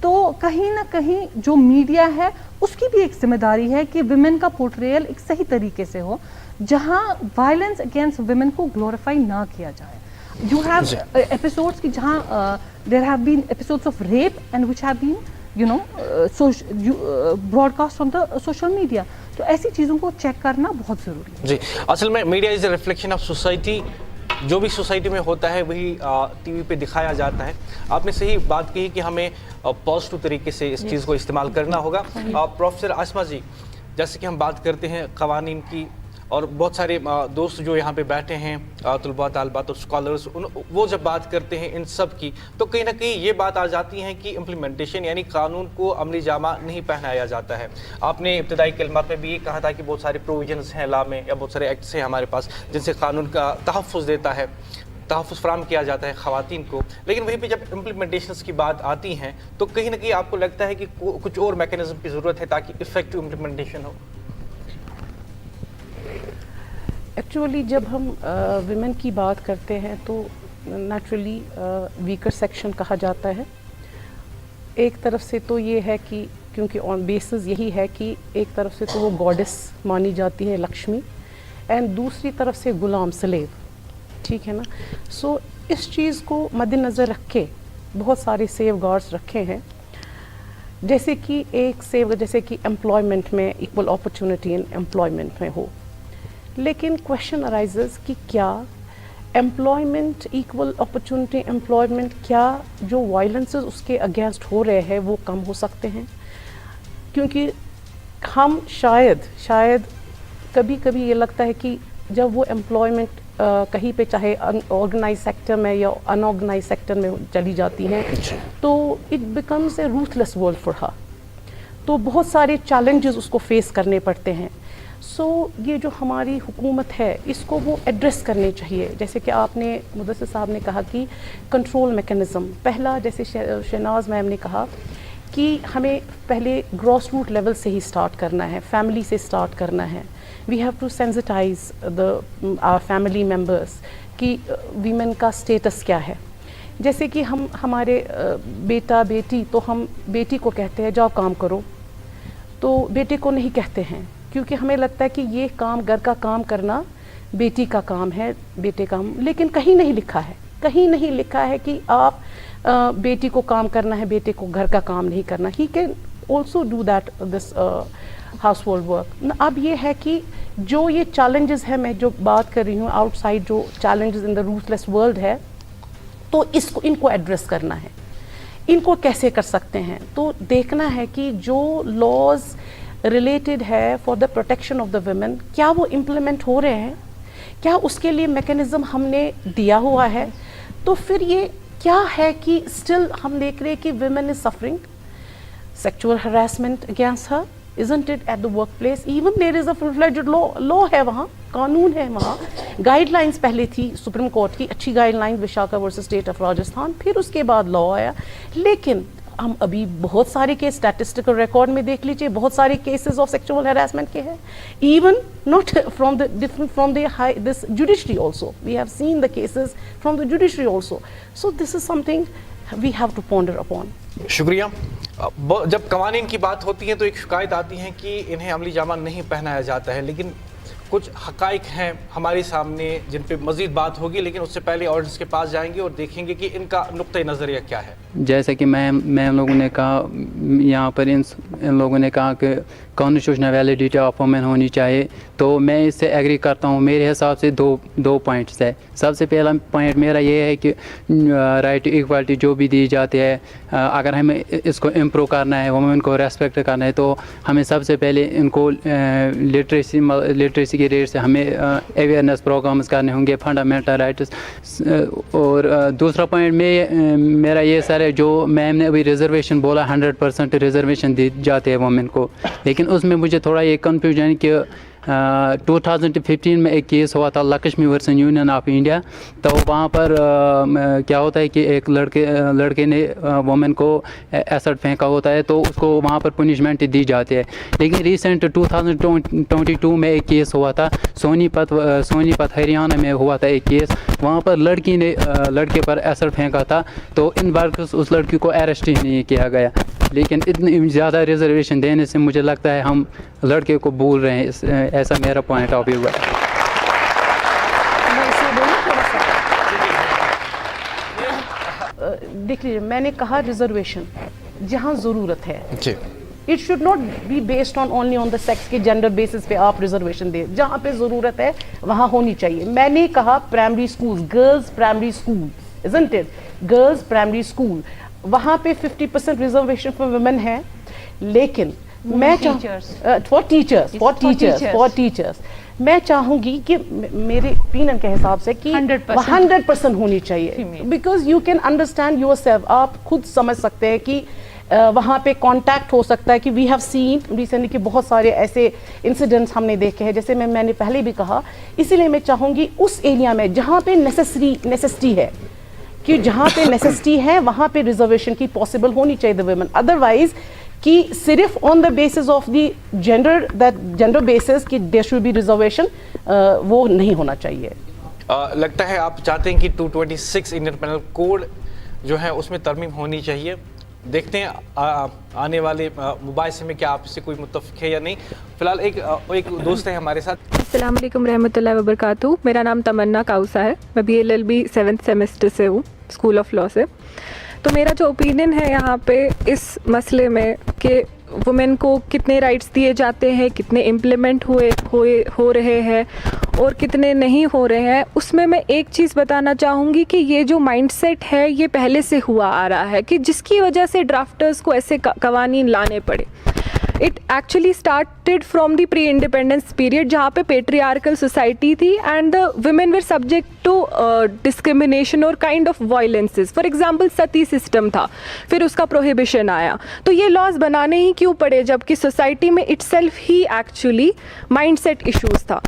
तो कहीं ना कहीं जो मीडिया है उसकी भी एक जिम्मेदारी है कि विमेन का पोर्ट्रेयल एक सही तरीके से हो, जहां वायलेंस अगेंस्ट विमेन को ग्लोरीफाई ना किया जाए। यू हैव एपिसोड्स की जहां there have been episodes of rape and which have been broadcast on the social media. तो ऐसी चीज़ों को चेक करना बहुत ज़रूरी है। जी, असल में media is a reflection of society. जो भी सोसाइटी में होता है वही टीवी पे दिखाया जाता है। आपने सही बात कही कि हमें पॉजिटिव तरीके से इस चीज़ को इस्तेमाल करना होगा। प्रोफेसर आसमा जी, जैसे कि हम बात करते हैं क़वानीन की, और बहुत सारे दोस्त जो यहाँ पे बैठे हैं, तलबा तालबात और स्कॉलर्स, वो जब बात करते हैं इन सब की, तो कहीं ना कहीं ये बात आ जाती है कि इम्प्लीमेंटेशन यानी कानून को अमली जामा नहीं पहनाया जाता है। आपने इब्तदाई कलमात में भी ये कहा था कि बहुत सारे प्रोविजंस हैं लॉ में, या बहुत सारे एक्ट्स हैं हमारे पास जिनसे कानून का तहफ़्फ़ुज़ देता है, तहफ़्फ़ुज़ फराहम किया जाता है ख़वातीन को। लेकिन वहीं पे जब इम्प्लीमेंटेशंस की बात आती हैं तो कहीं ना कहीं आपको लगता है कि कुछ और मैकेनिज़्म की ज़रूरत है ताकि इफ़ेक्टिव इम्प्लीमेंटेशन हो। एक्चुअली जब हम विमेन की बात करते हैं तो नेचुरली वीकर सेक्शन कहा जाता है। एक तरफ से तो ये है कि क्योंकि ऑन बेसिस यही है कि एक तरफ से तो वो गॉडेस मानी जाती है लक्ष्मी, एंड दूसरी तरफ से गुलाम स्लेव, ठीक है ना। सो इस चीज़ को मद्देनज़र रख के बहुत सारे सेफ गार्ड्स रखे हैं, जैसे कि जैसे कि एम्प्लॉयमेंट में इक्वल अपॉर्चुनिटी इन एम्प्लॉयमेंट में हो। लेकिन क्वेश्चन अराइजेस कि क्या एम्प्लॉयमेंट, इक्वल अपॉर्चुनिटी एम्प्लॉयमेंट, क्या जो वायलेंसेस उसके अगेंस्ट हो रहे हैं वो कम हो सकते हैं? क्योंकि हम शायद कभी कभी ये लगता है कि जब वो एम्प्लॉयमेंट कहीं पे चाहे ऑर्गेनाइज सेक्टर में या अनऑर्गेनाइज सेक्टर में चली जाती हैं तो it becomes a ruthless world for her. तो बहुत सारे चैलेंजेस उसको फेस करने पड़ते हैं। सो ये जो हमारी हुकूमत है इसको वो एड्रेस करने चाहिए। जैसे कि आपने मुदस्सिर साहब ने कहा कि कंट्रोल मैकेनिज़्म, पहला जैसे शहनाज मैम ने कहा कि हमें पहले ग्रॉस रूट लेवल से ही स्टार्ट करना है, फैमिली से स्टार्ट करना है। We have to sensitize our family members कि वीमेन का स्टेटस क्या है। जैसे कि हम हमारे बेटा बेटी, तो हम बेटी को कहते हैं जाओ काम करो, तो बेटे को नहीं कहते हैं, क्योंकि हमें लगता है कि ये काम, घर का काम करना बेटी का काम है, बेटे का। लेकिन कहीं नहीं लिखा है कि आप बेटी को काम करना है, बेटे को घर का काम नहीं करना। He can also do that this house hold work. अब ये है कि जो ये चैलेंजेस है, मैं जो बात कर रही हूँ आउटसाइड, जो challenges in the ruthless world है, तो इनको एड्रेस करना है। इनको कैसे कर सकते हैं? तो देखना है कि जो लॉज रिलेटेड है for the protection of the women, क्या वो इम्प्लीमेंट हो रहे हैं, क्या उसके लिए मैकेनिज़्म हमने दिया हुआ है। तो फिर ये क्या है कि स्टिल हम देख रहे हैं कि women is suffering sexual harassment against her, isn't it at the workplace? Even there is a full-fledged law है वहाँ, कानून है वहाँ। गाइडलाइंस पहले थी सुप्रीम कोर्ट की, अच्छी guidelines, Vishakha versus state of Rajasthan, फिर उसके बाद लॉ आया। लेकिन हम अभी बहुत सारे केस स्टैटिस्टिकल रिकॉर्ड में देख लीजिए, बहुत सारे केसेस ऑफ सेक्सुअल हरासमेंट के हैं, even not from the different from the this judiciary also, we have seen the cases from the judiciary also. So this is something we have to ponder upon. शुक्रिया। जब कवानीन की बात होती है तो एक शिकायत आती है कि इन्हें अमली जामा नहीं पहनाया जाता है, लेकिन कुछ हकाइक हैं हमारे सामने जिन पे मज़ीद बात होगी, लेकिन उससे पहले ऑडियंस के पास जाएंगे और देखेंगे कि इनका नुक्ते नज़रिया क्या है। जैसे कि मैं लोगों ने कहा, यहाँ पर इन लोगों ने कहा कि कॉन्स्टिट्यूशनल वैलिडिटी ऑफ वुमेन होनी चाहिए, तो मैं इससे एग्री करता हूँ। मेरे हिसाब से दो पॉइंट्स है। सबसे पहला पॉइंट मेरा ये है कि राइट टू इक्वालिटी जो भी दी जाती है, अगर हमें इसको इम्प्रूव करना है, वुमेन को रेस्पेक्ट करना है, तो हमें सबसे पहले इनको लिटरेसी के रेट से हमें अवेयरनेस प्रोग्राम्स करने होंगे, फंडामेंटल राइट्स। और दूसरा पॉइंट मेरा ये सर है, जो मैम ने अभी रिजर्वेशन बोला 100% रिजर्वेशन दी जाती है वुमेन को, लेकिन उसमें मुझे थोड़ा ये कन्फ्यूजन कि 2015 में एक केस हुआ था Lakshmi versus Union of India, तो वहाँ पर क्या होता है कि एक लड़के ने वुमेन को एसिड फेंका होता है, तो उसको वहाँ पर पनिशमेंट दी जाती है। लेकिन रिसेंट 2022 में एक केस हुआ था सोनीपत हरियाणा में हुआ था एक केस, वहाँ पर लड़की ने लड़के पर एसिड फेंका था, तो इन वर्कर्स उस लड़की को अरेस्ट ही नहीं किया गया। लेकिन इतनी ज़्यादा रिजर्वेशन देने से मुझे लगता है हम लड़के को भूल रहे हैं, ऐसा मेरा पॉइंट ऑफ व्यू है। देख लीजिए, मैंने कहा रिजर्वेशन जहाँ ज़रूरत है, it should not be based on only on the sex के जेंडर बेसिस पे आप रिजर्वेशन दे, जहाँ पे ज़रूरत है वहाँ होनी चाहिए। मैंने कहा primary school, girls primary school, isn't it, girls primary school, वहाँ पे 50% रिजर्वेशन फॉर वुमेन है, लेकिन मैं फॉर टीचर्स मैं चाहूँगी कि मेरे ओपिनियन के हिसाब से कि 100% होनी चाहिए, because you can understand yourself, आप खुद समझ सकते हैं कि वहाँ पे कांटेक्ट हो सकता है कि वी हैव सीन रिसेंटली कि बहुत सारे ऐसे इंसिडेंट्स हमने देखे हैं, जैसे मैंने पहले भी कहा। इसीलिए मैं चाहूँगी उस एरिया में जहाँ पे नेसेसिटी है, कि जहाँ पे नेसेसिटी है वहाँ पे रिजर्वेशन की पॉसिबल होनी चाहिए द वुमेन। अदरवाइज कि सिर्फ on the basis of the gender basis कि देयर शुड बी रिजर्वेशन, वो नहीं होना चाहिए। लगता है आप चाहते हैं कि 226 इंडियन पेनल कोड जो है उसमें तरमीम होनी चाहिए। देखते हैं आने वाले मुबाहिसे में क्या आपसे कोई मुत्तफ़िक है या नहीं। फिलहाल एक दोस्त है हमारे साथ। अस्सलाम वालेकुम रहमतुल्लाहि व बरकातहू। मेरा नाम तमन्ना काउसा है, मैं BLLB 7th सेमेस्टर से हूँ, स्कूल ऑफ लॉ से। तो मेरा जो ओपिनियन है यहाँ पे इस मसले में कि वुमेन को कितने राइट्स दिए जाते हैं, कितने इम्प्लीमेंट हो रहे हैं और कितने नहीं हो रहे हैं, उसमें मैं एक चीज़ बताना चाहूँगी कि ये जो माइंडसेट है ये पहले से हुआ आ रहा है, कि जिसकी वजह से ड्राफ्टर्स को ऐसे कवानीन लाने पड़े। It actually started from the pre independence period, जहाँ पे पेट्रियार्कल सोसाइटी थी and the women were subject to discrimination और kind of violences. For example sati system था, फिर उसका प्रोहिबिशन आया, तो ये लॉज बनाने ही क्यों पड़े जबकि सोसाइटी में इटसेल्फ ही एक्चुअली माइंडसेट इश्यूज था।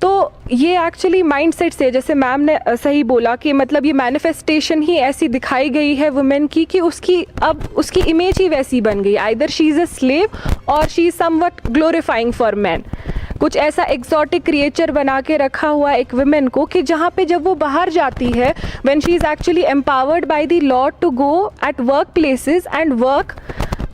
तो ये एक्चुअली माइंडसेट से, जैसे मैम ने सही बोला कि मतलब ये मैनिफेस्टेशन ही ऐसी दिखाई गई है वुमेन की कि उसकी इमेज ही वैसी बन गई, either she is a slave or she is somewhat glorifying for man. कुछ ऐसा एक्सोटिक क्रिएचर बना के रखा हुआ एक वुमेन को कि जहाँ पे जब वो बाहर जाती है, when she is actually empowered by the law to go at work places and work,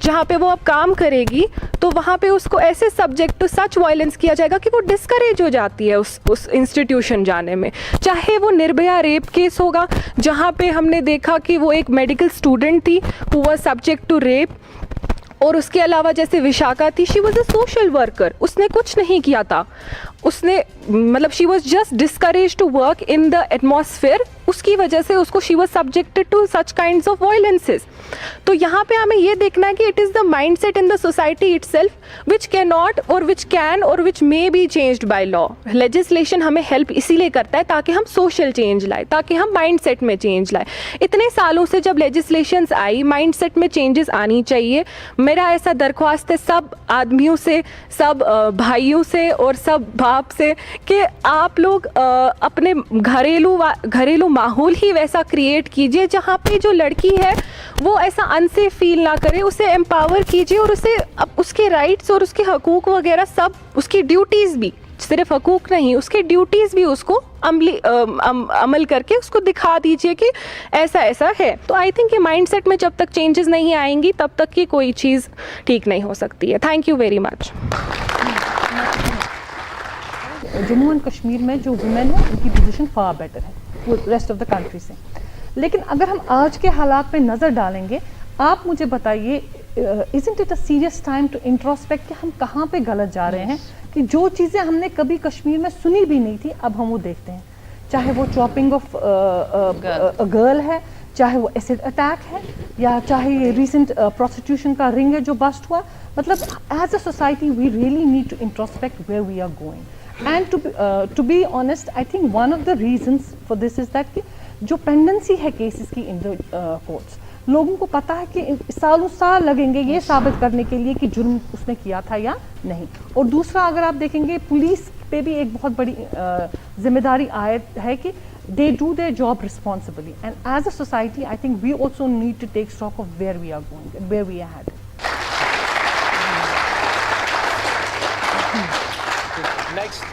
जहाँ पे वो अब काम करेगी, तो वहाँ पे उसको ऐसे सब्जेक्ट टू सच वायलेंस किया जाएगा कि वो डिस्करेज हो जाती है उस इंस्टीट्यूशन जाने में। चाहे वो निर्भया रेप केस होगा, जहाँ पे हमने देखा कि वो एक मेडिकल स्टूडेंट थी who was subject to rape, और उसके अलावा जैसे विशाखा थी, she was a social worker, उसने कुछ नहीं किया था, उसने मतलब she was just discourage to work in the atmosphere, उसकी वजह से उसको she was subjected to such kinds of violences. तो यहाँ पे हमें ये देखना है कि it is the mind set in the society itself which can not or which can or which may be changed by law. Legislation हमें help इसीलिए करता है ताकि हम सोशल चेंज लाए, ताकि हम माइंड सेट में चेंज लाए। इतने सालों से जब लेजिस्लेशंस आई, माइंड सेट में चेंजेस आनी चाहिए। मेरा ऐसा दरख्वास्त है सब आदमियों से, सब भाइयों से और सब बाप से कि आप लोग अपने घरेलू माहौल ही वैसा क्रिएट कीजिए जहाँ पे जो लड़की है वो ऐसा अनसेफ फील ना करे, उसे एम्पावर कीजिए और उसे उसके राइट्स और उसके हकूक़ वगैरह सब, उसकी ड्यूटीज़ भी, सिर्फ हकूक़ नहीं, उसके ड्यूटीज़ भी उसको अमल करके उसको दिखा दीजिए कि ऐसा ऐसा है। तो आई थिंक ये माइंडसेट में जब तक चेंजेस नहीं आएंगी तब तक की कोई चीज़ ठीक नहीं हो सकती है। Thank you very much. Jammu and Kashmir में जो वुमेन है उनकी पोजीशन फार बेटर है वो रेस्ट ऑफ द कंट्री से। लेकिन अगर हम आज के हालात पे नज़र डालेंगे, आप मुझे बताइए, isn't it a serious time to introspect कि हम कहाँ पे गलत जा रहे हैं, कि जो चीज़ें हमने कभी कश्मीर में सुनी भी नहीं थी अब हम वो देखते हैं। चाहे वो चॉपिंग ऑफ गर्ल है, चाहे वो एसिड अटैक है, या चाहे ये रिसेंट प्रोस्टिट्यूशन का रिंग है जो बस्ट हुआ। मतलब as a society we really need to introspect where we are going. And to be honest, I think one of the reasons for this is that जो pendency है cases की in the courts, लोगों को पता है कि सालों साल लगेंगे ये साबित करने के लिए कि जुर्म उसने किया था या नहीं। और दूसरा अगर आप देखेंगे पुलिस पे भी एक बहुत बड़ी जिम्मेदारी आयत है कि they do their job responsibly, and as a society I think we also need to take stock of where we are going and where we are headed.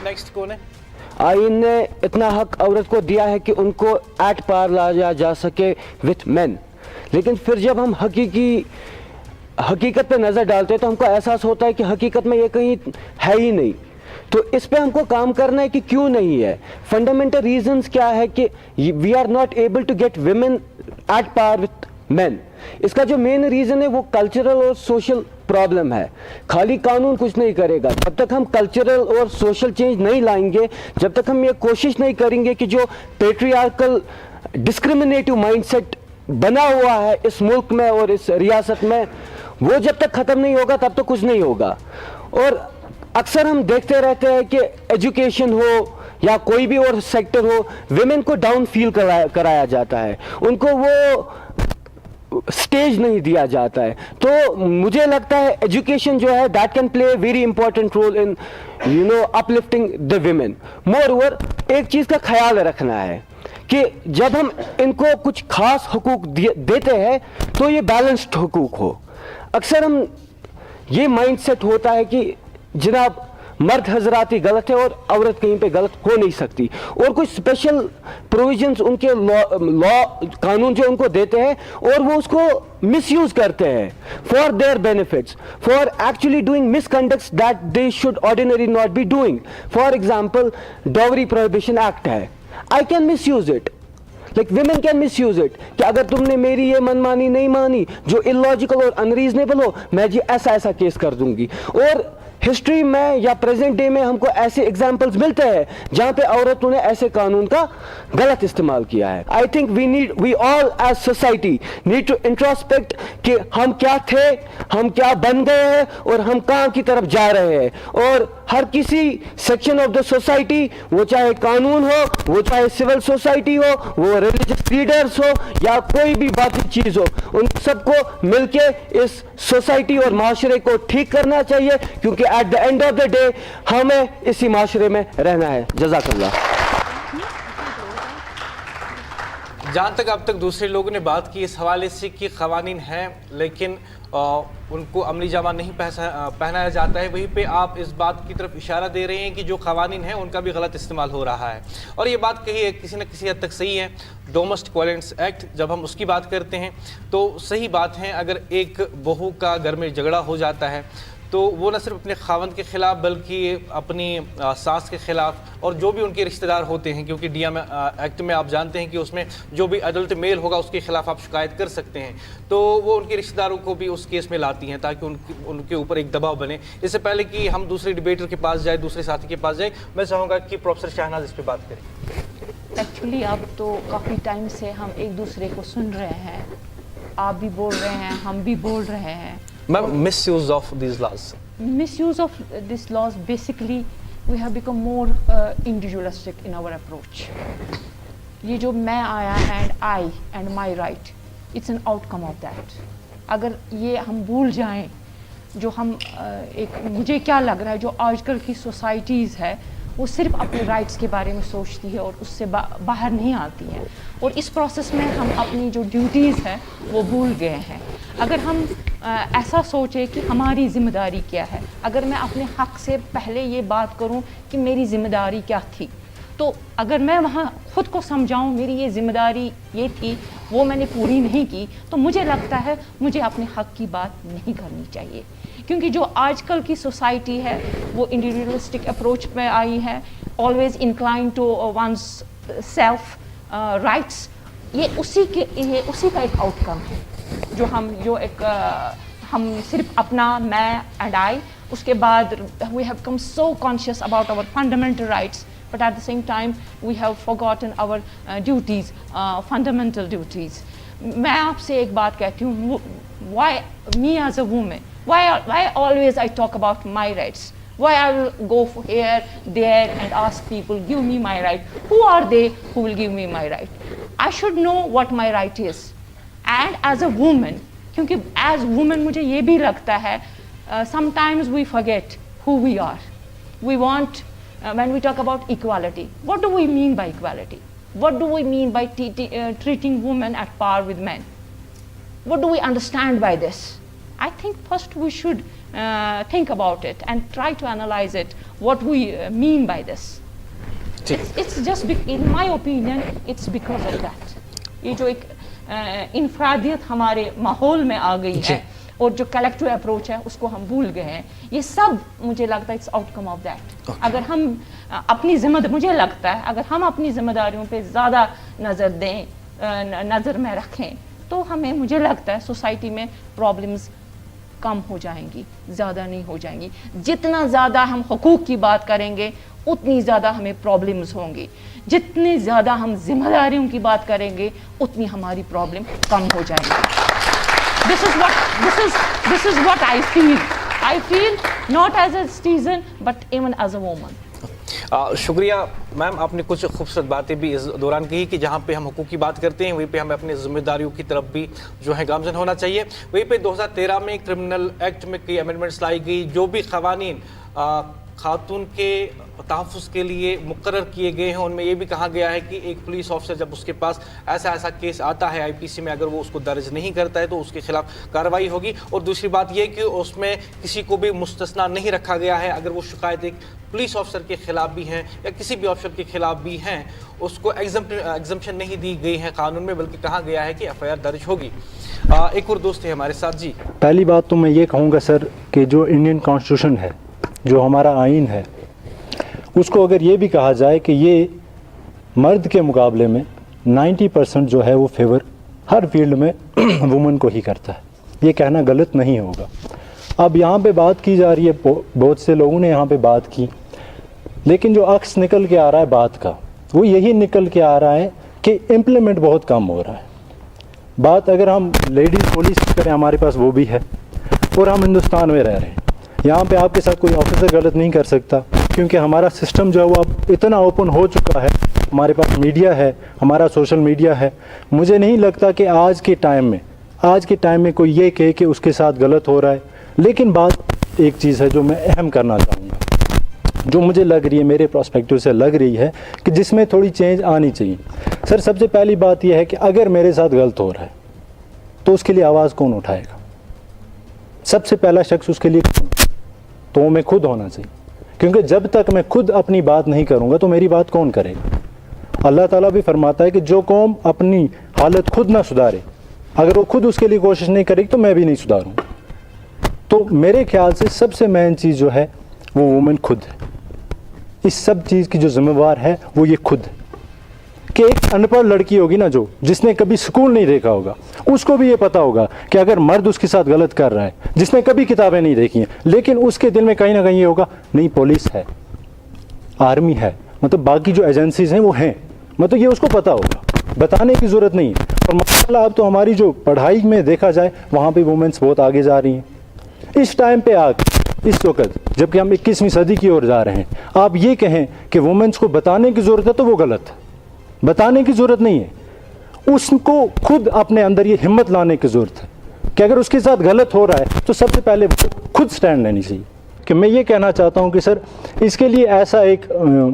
Next कौन है? आइन ने इतना हक औरत को दिया है कि उनको एट पार लाया जा सके विथ मेन, लेकिन फिर जब हम हकीकत पे नज़र डालते हैं तो हमको एहसास होता है कि हकीकत में ये कहीं है ही नहीं। तो इस पे हमको काम करना है कि क्यों नहीं है। फंडामेंटल रीजंस क्या है कि we are not able to get women at par with men. इसका जो मेन रीज़न है वो कल्चरल और सोशल प्रॉब्लम है। खाली कानून कुछ नहीं करेगा। जब तक हम कल्चरल और सोशल चेंज नहीं लाएंगे, जब तक हम ये कोशिश नहीं करेंगे कि जो पेट्रियार्कल डिस्क्रिमिनेटिव माइंडसेट बना हुआ है इस मुल्क में और इस रियासत में, वो जब तक ख़त्म नहीं होगा तब तो कुछ नहीं होगा। और अक्सर हम देखते रहते हैं कि एजुकेशन हो या कोई भी और सेक्टर हो, विमेन को डाउन फील कराया जाता है, उनको वो स्टेज नहीं दिया जाता है। तो मुझे लगता है एजुकेशन जो है that can play very important role in uplifting the women. Moreover एक चीज़ का ख्याल रखना है कि जब हम इनको कुछ खास हुकूक देते हैं तो ये बैलेंस्ड हुकूक हो। अक्सर हम ये माइंडसेट होता है कि जनाब मर्द हजरात ही गलत है और औरत कहीं पे गलत हो नहीं सकती, और कुछ स्पेशल प्रोविजंस उनके लॉ कानून जो उनको देते हैं और वो उसको मिसयूज करते हैं for their benefits, for actually doing misconducts that they should ordinary not be doing. For example dowry prohibition act है, I can misuse it, like women can misuse it कि अगर तुमने मेरी ये मनमानी नहीं मानी जो इलॉजिकल और अनरीजनेबल हो, मैं जी ऐसा ऐसा केस कर दूंगी। और हिस्ट्री में या प्रेजेंट डे में हमको ऐसे एग्जाम्पल्स मिलते हैं जहां पे औरतों ने ऐसे कानून का गलत इस्तेमाल किया है। I think we all as society need to introspect कि हम क्या थे, हम क्या बन गए हैं और हम कहां की तरफ जा रहे हैं। और हर किसी सेक्शन ऑफ द सोसाइटी, वो चाहे कानून हो, वो चाहे सिविल सोसाइटी हो, वो रिलीजियस लीडर्स हो या कोई भी बाकी चीज हो, उन सबको मिलके इस सोसाइटी और माशरे को ठीक करना चाहिए, क्योंकि at the end of the day हमें इसी माशरे में रहना है। जज़ाकल्लाह। जहाँ तक अब तक दूसरे लोगों ने बात की इस हवाले से कि ख़वानीन हैं लेकिन उनको अमली जामा नहीं पहनाया जाता है, वहीं पे आप इस बात की तरफ इशारा दे रहे हैं कि जो ख़वानीन हैं उनका भी गलत इस्तेमाल हो रहा है। और ये बात कही है किसी न किसी हद तक सही है। डोमेस्टिक वायलेंस एक्ट जब हम उसकी बात करते हैं तो सही बात है, अगर एक बहू का घर में झगड़ा हो जाता है तो वो न सिर्फ अपने खावंद के ख़िलाफ़ बल्कि अपनी सास के ख़िलाफ़ और जो भी उनके रिश्तेदार होते हैं, क्योंकि डीएम एक्ट में आप जानते हैं कि उसमें जो भी अडल्ट मेल होगा उसके ख़िलाफ़ आप शिकायत कर सकते हैं, तो वो उनके रिश्तेदारों को भी उस केस में लाती हैं ताकि उनके ऊपर एक दबाव बने। इससे पहले कि हम दूसरे डिबेटर के पास जाए, दूसरे साथी के पास जाए, मैं चाहूँगा कि प्रोफेसर शहनाज इस पर बात करें। एक्चुअली अब तो काफ़ी टाइम से हम एक दूसरे को सुन रहे हैं, आप भी बोल रहे हैं, हम भी बोल रहे हैं। Misuse of these laws. Misuse of these laws, basically we have become more individualistic in our approach. ये जो मैं आया and my right, it's an outcome of that. अगर ये हम भूल जाएं, जो हम एक मुझे क्या लग रहा है जो आजकल की सोसाइटीज़ है वो सिर्फ अपने राइट्स के बारे में सोचती है और उससे बाहर नहीं आती है, और इस प्रोसेस में हम अपनी जो ड्यूटीज़ हैं वो भूल गए हैं। अगर हम ऐसा सोचें कि हमारी ज़िम्मेदारी क्या है, अगर मैं अपने हक़ से पहले ये बात करूं कि मेरी ज़िम्मेदारी क्या थी, तो अगर मैं वहाँ ख़ुद को समझाऊं मेरी ये ज़िम्मेदारी ये थी, वो मैंने पूरी नहीं की, तो मुझे लगता है मुझे अपने हक़ की बात नहीं करनी चाहिए। क्योंकि जो आजकल की सोसाइटी है वो इंडिविजुअलिस्टिक अप्रोच में आई है, always incline to one's self rights, ये उसी का एक आउटकम है जो हम सिर्फ अपना मैं एंड आई, उसके बाद we have come so conscious about our fundamental rights, but at the same time we have forgotten our duties, fundamental duties. मैं आपसे एक बात कहती हूँ, why me as a woman, why always I talk about my rights, why I will go here there and ask people give me my right, who are they who will give me my right? I should know what my right is. and as a woman, क्योंकि as woman मुझे ये भी लगता है sometimes we forget who we are. We want when we talk about equality, what do we mean by equality? What do we mean by treating women at par with men? What do we understand by this? I think first we should think about it and try to analyze it, what we mean by this. It's just, in my opinion, it's because of that. ये जो एक इंफरादियत हमारे माहौल में आ गई है और जो कलेक्टिव अप्रोच है उसको हम भूल गए हैं, ये सब मुझे लगता है इट्स आउटकम ऑफ दैट. अगर हम अपनी जिम्मेदारी, मुझे लगता है अगर हम अपनी जिम्मेदारियों पे ज़्यादा नज़र दें, नज़र में रखें, तो हमें, मुझे लगता है सोसाइटी में प्रॉब्लम्स कम हो जाएंगी, ज़्यादा नहीं हो जाएंगी. जितना ज़्यादा हम हुकूक की बात करेंगे उतनी ज़्यादा हमें प्रॉब्लम्स होंगी. जितनी ज़्यादा हम जिम्मेदारियों की बात करेंगे उतनी हमारी प्रॉब्लम कम हो जाएगी. This is what I feel. I feel not as a citizen but even as a woman. शुक्रिया मैम, आपने कुछ खूबसूरत बातें भी इस दौरान कही कि जहाँ पे हम हुकूक की बात करते हैं वहीं पे हमें अपनी जिम्मेदारियों की तरफ भी जो है गामजन होना चाहिए. वहीं पे 2013 में क्रिमिनल एक्ट में कई अमेंडमेंट्स लाई गई, जो भी ख़वानीन खातून के तहफ़्फ़ुज़ के लिए मुकर्रर किए गए हैं उनमें ये भी कहा गया है कि एक पुलिस ऑफिसर जब उसके पास ऐसा केस आता है आईपीसी में, अगर वो उसको दर्ज नहीं करता है तो उसके खिलाफ कार्रवाई होगी. और दूसरी बात ये कि उसमें किसी को भी मुस्तस्ना नहीं रखा गया है. अगर वो शिकायत एक पुलिस ऑफिसर के खिलाफ भी हैं या किसी भी ऑफिसर के खिलाफ भी हैं, उसको एग्जम्पशन नहीं दी गई है कानून में, बल्कि कहा गया है कि एफआईआर दर्ज होगी. एक और दोस्त है हमारे साथ. जी, पहली बात तो मैं ये कहूँगा सर कि जो इंडियन कॉन्स्टिट्यूशन है, जो हमारा आइन है, उसको अगर ये भी कहा जाए कि ये मर्द के मुकाबले में 90% जो है वो फेवर हर फील्ड में वुमन को ही करता है, ये कहना गलत नहीं होगा. अब यहाँ पे बात की जा रही है, बहुत से लोगों ने यहाँ पे बात की, लेकिन जो अक्स निकल के आ रहा है बात का, वो यही निकल के आ रहा है कि इम्प्लीमेंट बहुत कम हो रहा है. बात अगर हम लेडीज़ पुलिस की करें, हमारे पास वो भी है और हम हिंदुस्तान में रह रहे हैं. यहाँ पे आपके साथ कोई ऑफिसर गलत नहीं कर सकता, क्योंकि हमारा सिस्टम जो है वो अब इतना ओपन हो चुका है. हमारे पास मीडिया है, हमारा सोशल मीडिया है. मुझे नहीं लगता कि आज के टाइम में कोई ये कहे कि उसके साथ गलत हो रहा है. लेकिन बात एक चीज़ है जो मैं अहम करना चाहूँगा, जो मुझे लग रही है, मेरे पर्सपेक्टिव से लग रही है कि जिसमें थोड़ी चेंज आनी चाहिए. सर, सबसे पहली बात यह है कि अगर मेरे साथ गलत हो रहा है तो उसके लिए आवाज़ कौन उठाएगा? सबसे पहला शख्स उसके लिए तो मैं खुद होना चाहिए, क्योंकि जब तक मैं खुद अपनी बात नहीं करूँगा तो मेरी बात कौन करेगा? अल्लाह ताला भी फरमाता है कि जो कौम अपनी हालत खुद ना सुधारे, अगर वो खुद उसके लिए कोशिश नहीं करेगी तो मैं भी नहीं सुधारूँगा. तो मेरे ख्याल से सबसे मेन चीज़ जो है वो वुमेन खुद है. इस सब चीज़ की जो जिम्मेवार है वो ये खुद है. कि एक अनपढ़ लड़की होगी ना, जो जिसने कभी स्कूल नहीं देखा होगा, उसको भी ये पता होगा कि अगर मर्द उसके साथ गलत कर रहा है, जिसने कभी किताबें नहीं देखी हैं, लेकिन उसके दिल में कहीं ना कहीं ये होगा, नहीं पुलिस है, आर्मी है, मतलब बाकी जो एजेंसीज हैं वो हैं, मतलब ये उसको पता होगा, बताने की ज़रूरत नहीं है. और माशाल्लाह अब तो हमारी जो पढ़ाई में देखा जाए वहाँ पर वुमेन्स बहुत आगे जा रही हैं. इस टाइम पर आके, इस वक्त जबकि हम 21वीं सदी की ओर जा रहे हैं, आप ये कहें कि वुमेन्स को बताने की ज़रूरत है तो वो गलत है. बताने की ज़रूरत नहीं है, उसको खुद अपने अंदर ये हिम्मत लाने की ज़रूरत है कि अगर उसके साथ गलत हो रहा है तो सबसे पहले खुद स्टैंड लेनी चाहिए. कि मैं ये कहना चाहता हूँ कि सर इसके लिए ऐसा एक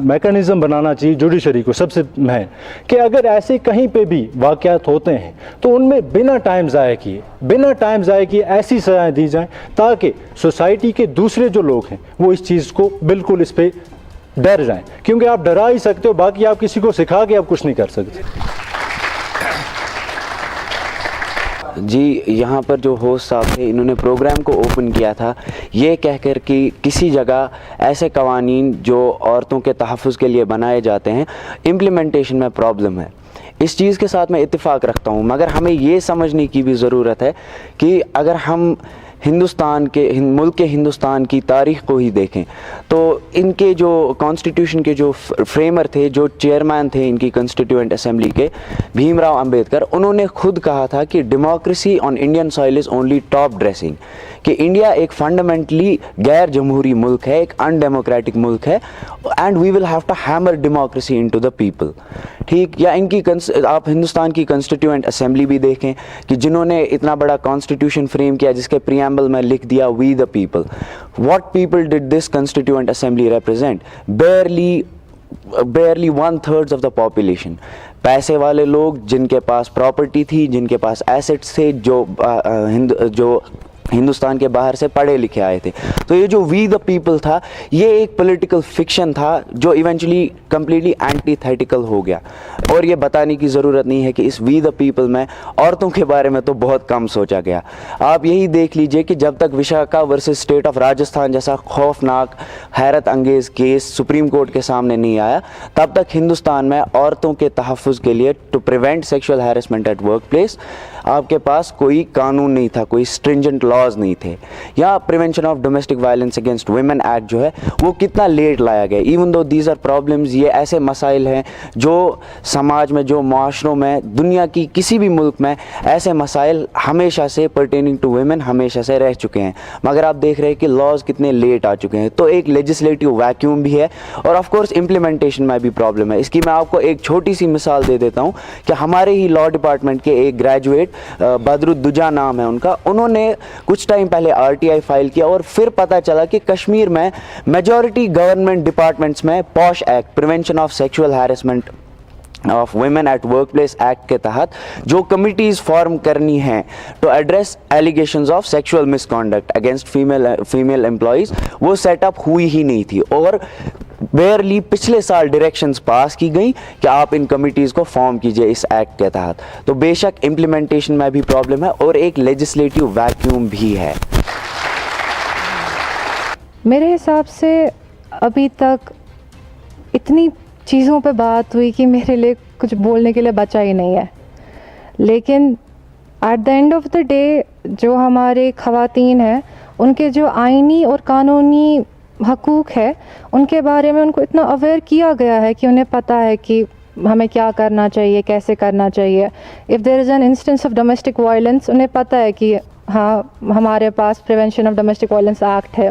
मैकेनिज़्म बनाना चाहिए जुडिशरी को, सबसे मैं कि अगर ऐसे कहीं पे भी वाक़यात होते हैं तो उनमें बिना टाइम ज़ाया किए ऐसी सज़ाएँ दी जाएँ ताकि सोसाइटी के दूसरे जो लोग हैं वो इस चीज़ को बिल्कुल इस पर डर जाएं. क्योंकि आप डरा ही सकते हो, बाकी आप किसी को सिखा के आप कुछ नहीं कर सकते. जी, यहाँ पर जो होस्ट साहब थे इन्होंने प्रोग्राम को ओपन किया था ये कहकर कि किसी जगह ऐसे कवानीन जो औरतों के तहफ़्फ़ुज़ के लिए बनाए जाते हैं, इम्प्लीमेंटेशन में प्रॉब्लम है. इस चीज़ के साथ मैं इत्तेफाक रखता हूँ, मगर हमें ये समझने की भी ज़रूरत है कि अगर हम मुल्क के हिंदुस्तान की तारीख़ को ही देखें तो इनके जो कॉन्स्टिट्यूशन के जो फ्रेमर थे, जो चेयरमैन थे इनकी कॉन्स्टिट्यूएंट असेंबली के, भीमराव अंबेडकर, उन्होंने खुद कहा था कि democracy on Indian soil is only top dressing. کہ انڈیا ایک فنڈامنٹلی غیر جمہوری ملک ہے, ایک ان ڈیموکریٹک ملک ہے, and we will have to hammer democracy into the people. ٹھیک, یا ان کی آپ ہندوستان کی کنسٹیٹیوئنٹ اسمبلی بھی دیکھیں کہ جنہوں نے اتنا بڑا کانسٹیٹیوشن فریم کیا جس کے پریامبل میں لکھ دیا we the people. What people did this constituent assembly represent? barely 1/3 of the population. پیسے والے لوگ جن کے پاس پراپرٹی تھی, جن کے پاس ایسٹس تھے, جو ہندوستان کے باہر سے پڑھے لکھے آئے تھے. تو یہ جو وی دا پیپل تھا یہ ایک پولیٹیکل فکشن تھا جو ایونچولی کمپلیٹلی اینٹی تھیٹیکل ہو گیا. اور یہ بتانے کی ضرورت نہیں ہے کہ اس وی دا پیپل میں عورتوں کے بارے میں تو بہت کم سوچا گیا. آپ یہی دیکھ لیجئے کہ جب تک Vishakha versus State of Rajasthan جیسا خوفناک حیرت انگیز کیس سپریم کورٹ کے سامنے نہیں آیا, تب تک ہندوستان میں عورتوں کے تحفظ کے لیے to prevent sexual harassment at work place آپ کے پاس کوئی قانون نہیں تھا, کوئی اسٹرنجنٹ لاز نہیں تھے. یا prevention of domestic violence against women act جو ہے وہ کتنا لیٹ لایا گیا. Even though these are problems, یہ ایسے مسائل ہیں جو سماج میں, جو معاشروں میں, دنیا کی کسی بھی ملک میں ایسے مسائل ہمیشہ سے پرٹیننگ ٹو ویمن ہمیشہ سے رہ چکے ہیں, مگر آپ دیکھ رہے ہیں کہ لاز کتنے لیٹ آ چکے ہیں. تو ایک لیجسلیٹو ویکیوم بھی ہے اور آف کورس امپلیمنٹیشن میں بھی پرابلم ہے. اس کی میں آپ کو ایک چھوٹی سی مثال دے دیتا ہوں کہ ہمارے ہی لا ڈپارٹمنٹ کے ایک گریجویٹ بدر الدجا نام ہے ان کا, انہوں نے کچھ ٹائم پہلے RTI فائل کیا اور پھر پتہ چلا کہ کشمیر میں میجورٹی گورنمنٹ ڈپارٹمنٹس میں POSH act prevention of sexual harassment of women at work place act کے تحت جو کمیٹیز فارم کرنی ہیں to address allegations of sexual misconduct against female employees, وہ سیٹ اپ ہوئی ہی نہیں تھی. اور بیئرلی پچھلے سال ڈائریکشنز پاس کی گئیں کہ آپ ان کمیٹیز کو فارم کیجئے اس ایکٹ کے تحت. تو بے شک امپلیمنٹیشن میں بھی پرابلم ہے اور ایک لیجسلیٹو ویکیوم بھی ہے. میرے حساب سے ابھی تک اتنی چیزوں پہ بات ہوئی کہ میرے لیے کچھ بولنے کے لیے بچا ہی نہیں ہے. لیکن at the end of the day جو ہمارے خواتین ہیں ان کے جو آئینی اور قانونی حقوق ہے ان کے بارے میں ان کو اتنا اویئر کیا گیا ہے کہ انہیں پتہ ہے کہ ہمیں کیا کرنا چاہیے, کیسے کرنا چاہیے. If there is an instance of domestic violence انہیں پتہ ہے کہ ہاں ہمارے پاس prevention of domestic violence act ہے,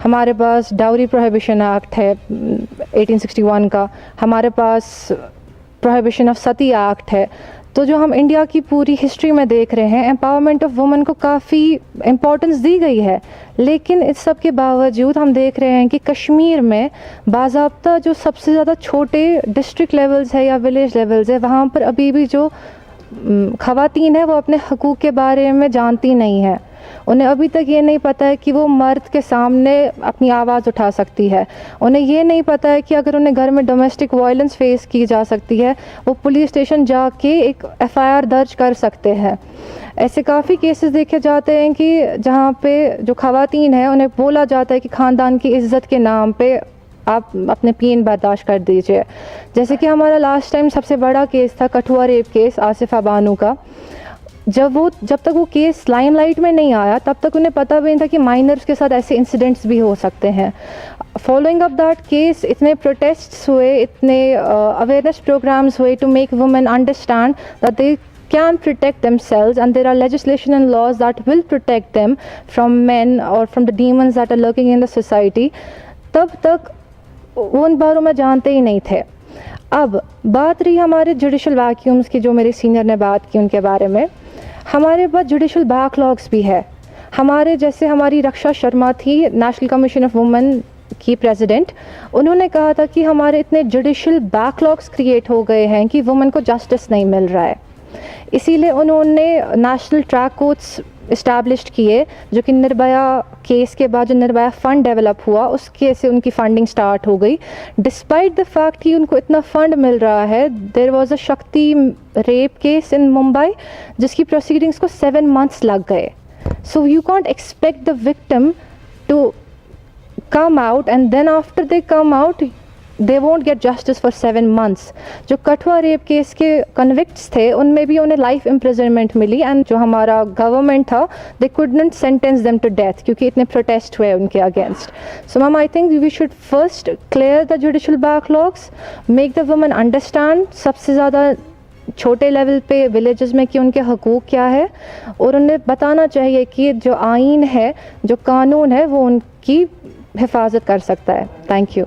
ہمارے پاس ڈاوری پروہیبیشن ایکٹ ہے 1861 کا, ہمارے پاس پروہیبیشن آف ستی ایکٹ ہے. تو جو ہم انڈیا کی پوری ہسٹری میں دیکھ رہے ہیں امپاورمنٹ آف وومن کو کافی امپورٹنس دی گئی ہے. لیکن اس سب کے باوجود ہم دیکھ رہے ہیں کہ کشمیر میں باضابطہ جو سب سے زیادہ چھوٹے ڈسٹرکٹ لیولز ہے یا ولیج لیولز ہے وہاں پر ابھی بھی جو خواتین ہیں وہ اپنے حقوق کے بارے میں جانتی نہیں ہیں. انہیں ابھی تک یہ نہیں پتہ ہے کہ وہ مرد کے سامنے اپنی آواز اٹھا سکتی ہے. انہیں یہ نہیں پتہ ہے کہ اگر انہیں گھر میں ڈومیسٹک وائلنس فیس کی جا سکتی ہے وہ پولیس اسٹیشن جا کے ایک FIR درج کر سکتے ہیں. ایسے کافی کیسز دیکھے جاتے ہیں کہ جہاں پہ جو خواتین ہیں انہیں بولا جاتا ہے کہ خاندان کی عزت کے نام پہ آپ اپنے پین برداشت کر دیجئے. جیسے کہ ہمارا لاسٹ ٹائم سب سے بڑا کیس تھا کٹھوا ریپ کیس آصفہ بانو کا. جب تک وہ کیس لائم لائٹ میں نہیں آیا تب تک انہیں پتہ بھی نہیں تھا کہ مائنرز کے ساتھ ایسے انسیڈنٹس بھی ہو سکتے ہیں. فالوئنگ اپ دیٹ کیس اتنے پروٹیسٹس ہوئے, اتنے اویئرنیس پروگرامز ہوئے to make women understand that they can protect themselves and there are legislation and laws that will protect them from men or from the demons that are lurking in the society. تب تک وہ ان باروں میں جانتے ہی نہیں تھے. اب بات رہی ہمارے جوڈیشل ویکیومز کی جو میرے سینئر نے بات کی ان کے بارے میں, ہمارے پاس جوڈیشل بیک لاگس بھی ہے. ہمارے جیسے ہماری رکشا شرما تھی نیشنل کمیشن آف وومن کی پریزیڈنٹ, انہوں نے کہا تھا کہ ہمارے اتنے جوڈیشل بیک لاگس کریٹ ہو گئے ہیں کہ وومن کو جسٹس نہیں مل رہا ہے. اسی لیے انہوں نے نیشنل ٹریک کورٹس اسٹیبلشڈ کیے جو کہ نربھیا کیس کے بعد جو نربھیا فنڈ ڈیولپ ہوا اس کے سے ان کی فنڈنگ سٹارٹ ہو گئی. ڈسپائٹ دا فیکٹ کہ ان کو اتنا فنڈ مل رہا ہے, there was a Shakti rape case in Mumbai جس کی پروسیڈنگس کو 7 months لگ گئے. So you can't expect the victim to come out and then after they come out they won't get justice for 7 months. جو کٹھوا ریپ کیس کے کنوکٹس تھے ان میں بھی انہیں لائف امپریزنمنٹ ملی اینڈ جو ہمارا گورنمنٹ تھا they couldn't sentence them to death کیونکہ اتنے پروٹیسٹ ہوئے ان کے against. So ma'am, I think we should first clear the judicial backlogs, make the women understand. سب سے زیادہ چھوٹے لیول پہ ولیجز میں کہ ان کے حقوق کیا ہے, اور انہیں بتانا چاہیے کہ جو آئین ہے, جو قانون ہے, وہ ان کی حفاظت کر سکتا ہے. Thank you.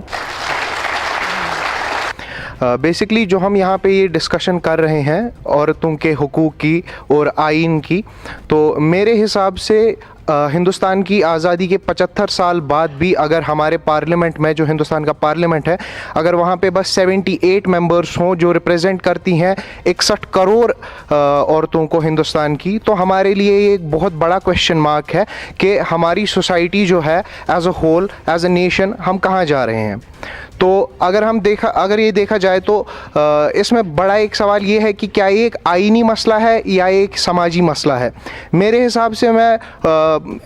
بیسکلی جو ہم یہاں پہ یہ ڈسکشن کر رہے ہیں عورتوں کے حقوق کی اور آئین کی, تو میرے حساب سے ہندوستان کی آزادی کے 75 سال بعد بھی اگر ہمارے پارلیمنٹ میں, جو ہندوستان کا پارلیمنٹ ہے, اگر وہاں پہ بس 78 ممبرس ہوں جو ریپریزنٹ کرتی ہیں 61 کروڑ عورتوں کو ہندوستان کی, تو ہمارے لیے یہ ایک بہت بڑا کویشچن مارک ہے کہ ہماری سوسائٹی جو ہے as a whole, as a nation, ہم کہاں جا رہے ہیں. تو اگر یہ دیکھا جائے تو اس میں بڑا ایک سوال یہ ہے کہ کیا یہ ایک آئینی مسئلہ ہے یا ایک سماجی مسئلہ ہے. میرے حساب سے میں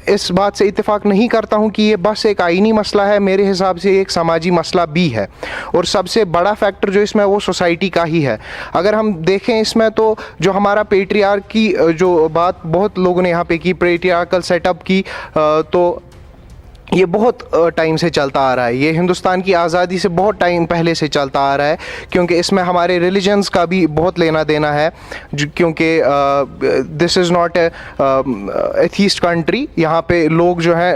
اس بات سے اتفاق نہیں کرتا ہوں کہ یہ بس ایک آئینی مسئلہ ہے. میرے حساب سے ایک سماجی مسئلہ بھی ہے, اور سب سے بڑا فیکٹر جو اس میں وہ سوسائٹی کا ہی ہے. اگر ہم دیکھیں اس میں تو جو ہمارا پیٹریارک کی جو بات بہت لوگوں نے یہاں پہ کی, پیٹریارکل سیٹ اپ کی, تو یہ بہت ٹائم سے چلتا آ رہا ہے. یہ ہندوستان کی آزادی سے بہت ٹائم پہلے سے چلتا آ رہا ہے, کیونکہ اس میں ہمارے ریلیجنس کا بھی بہت لینا دینا ہے, کیونکہ this is not a atheist country. یہاں پہ لوگ جو ہیں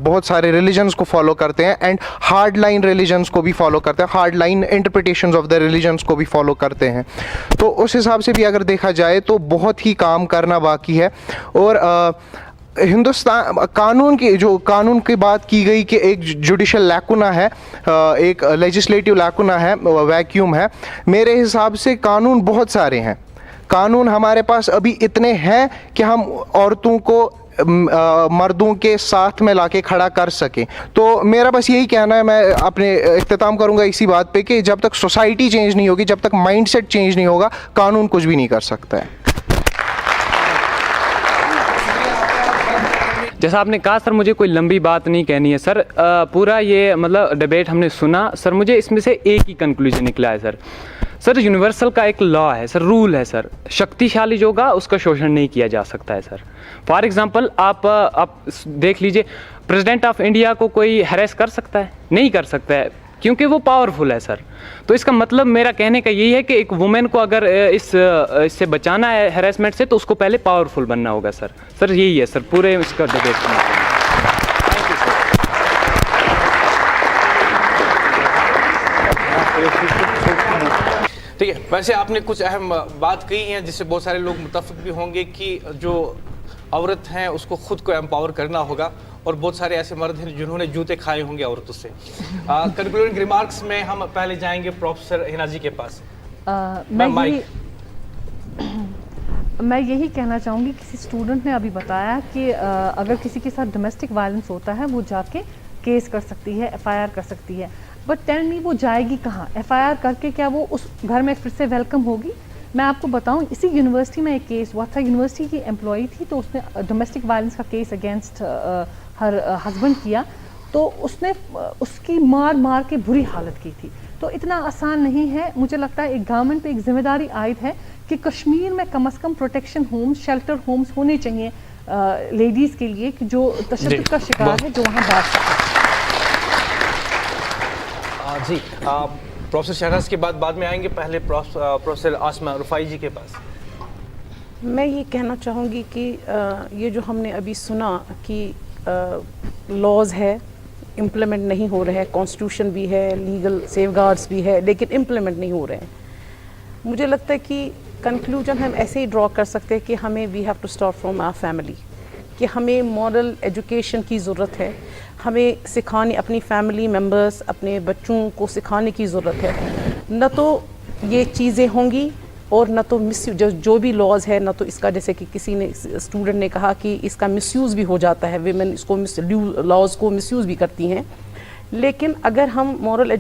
بہت سارے ریلیجنس کو فالو کرتے ہیں, اینڈ ہارڈ لائن ریلیجنس کو بھی فالو کرتے ہیں, hard line interpretations of the religions کو بھی فالو کرتے ہیں. تو اس حساب سے بھی اگر دیکھا جائے تو بہت ہی کام کرنا باقی ہے. اور ہندوستان قانون کی بات کی گئی کہ ایک جوڈیشل لیکونا ہے, ایک لیجسلیٹو لیکونا ہے, ویکیوم ہے. میرے حساب سے قانون بہت سارے ہیں. قانون ہمارے پاس ابھی اتنے ہیں کہ ہم عورتوں کو مردوں کے ساتھ میں لا کے کھڑا کر سکیں. تو میرا بس یہی کہنا ہے, میں اپنے اختتام کروں گا اسی بات پہ کہ جب تک سوسائٹی چینج نہیں ہوگی, جب تک مائنڈ سیٹ چینج نہیں ہوگا, قانون کچھ بھی نہیں کر سکتا ہے. جیسا آپ نے کہا سر, مجھے کوئی لمبی بات نہیں کہنی ہے سر. پورا یہ مطلب ڈیبیٹ ہم نے سنا سر, مجھے اس میں سے ایک ہی کنکلوژن نکلا ہے سر. سر یونیورسل کا ایک لا ہے سر, رول ہے سر, شکتیشالی جو ہوگا اس کا شوشن نہیں کیا جا سکتا ہے سر. فار ایگزامپل آپ دیکھ لیجئے, پریزیڈنٹ آف انڈیا کو کوئی ہریس کر سکتا ہے؟ نہیں کر سکتا ہے, کیونکہ وہ پاورفل ہے سر. تو اس کا مطلب میرا کہنے کا یہی ہے کہ ایک وومن کو اگر اس سے بچانا ہے ہیراسمنٹ سے, تو اس کو پہلے پاورفل بننا ہوگا سر. سر یہی ہے سر پورے اس کا ڈیبیٹ. ٹھیک ہے, ویسے آپ نے کچھ اہم بات کہی ہیں جس سے بہت سارے لوگ متفق بھی ہوں گے کہ جو عورت ہیں اس کو خود کو ایمپاور کرنا ہوگا, اور بہت سارے ایسے مرد ہیں جنہوں نے جوتے کھائے ہوں گے عورتوں سے. کنکلوڈنگ ریمارکس میں ہم پہلے جائیں گے پروفیسر ہنا جی کے پاس. میں یہی کہنا چاہوں گی, کسی اسٹوڈنٹ نے ابھی بتایا کہ اگر کسی کے ساتھ ڈومیسٹک وائلنس ہوتا ہے وہ جا کے کیس کر سکتی ہے, ایف آئی آر کر سکتی ہے. بٹ ٹیل می وہ جائے گی کہاں؟ ایف آئی آر کر کے کیا وہ اس گھر میں پھر سے ویلکم ہوگی؟ میں آپ کو بتاؤں, اسی یونیورسٹی میں ایک کیس ہوا تھا. یونیورسٹی کی امپلائی تھی, تو اس نے ڈومیسٹک وائلنس کا کیس اگینسٹ ہر ہسبینڈ کیا, تو اس نے اس کی مار کے بری حالت کی تھی. تو اتنا آسان نہیں ہے. مجھے لگتا ہے ایک گورنمنٹ پہ ایک ذمہ داری عائد ہے کہ کشمیر میں کم از کم پروٹیکشن ہومز, شیلٹر ہومز ہونے چاہیے لیڈیز کے لیے, کہ جو تشدد کا شکار ہے جو وہاں بیٹھ سکے. جی, پروفیسر شہناز کے بعد میں آئیں گے. پہلے پروفیسر آسما رفائی جی کے پاس. میں یہ کہنا چاہوں گی کہ یہ جو ہم نے ابھی سنا کہ لاز ہے, امپلیمنٹ نہیں ہو رہے ہیں, کانسٹیٹیوشن بھی ہے, لیگل سیف گارڈز بھی ہے, لیکن امپلیمنٹ نہیں ہو رہے ہیں. مجھے لگتا ہے کہ کنکلوژن ہم ایسے ہی ڈرا کر سکتے ہیں کہ ہمیں we have to start from our family, کہ ہمیں مورل ایجوکیشن کی ضرورت ہے. ہمیں سکھانے, اپنی فیملی ممبرس, اپنے بچوں کو سکھانے کی ضرورت ہے. نہ تو یہ چیزیں ہوں گی, اور نہ تو جو بھی لاز ہے, نہ تو اس کا, جیسے کہ کسی نے اسٹوڈنٹ نے کہا کہ اس کا مس یوز بھی ہو جاتا ہے, ویمن اس کو لاز کو مس یوز بھی کرتی ہیں. لیکن اگر ہم مورل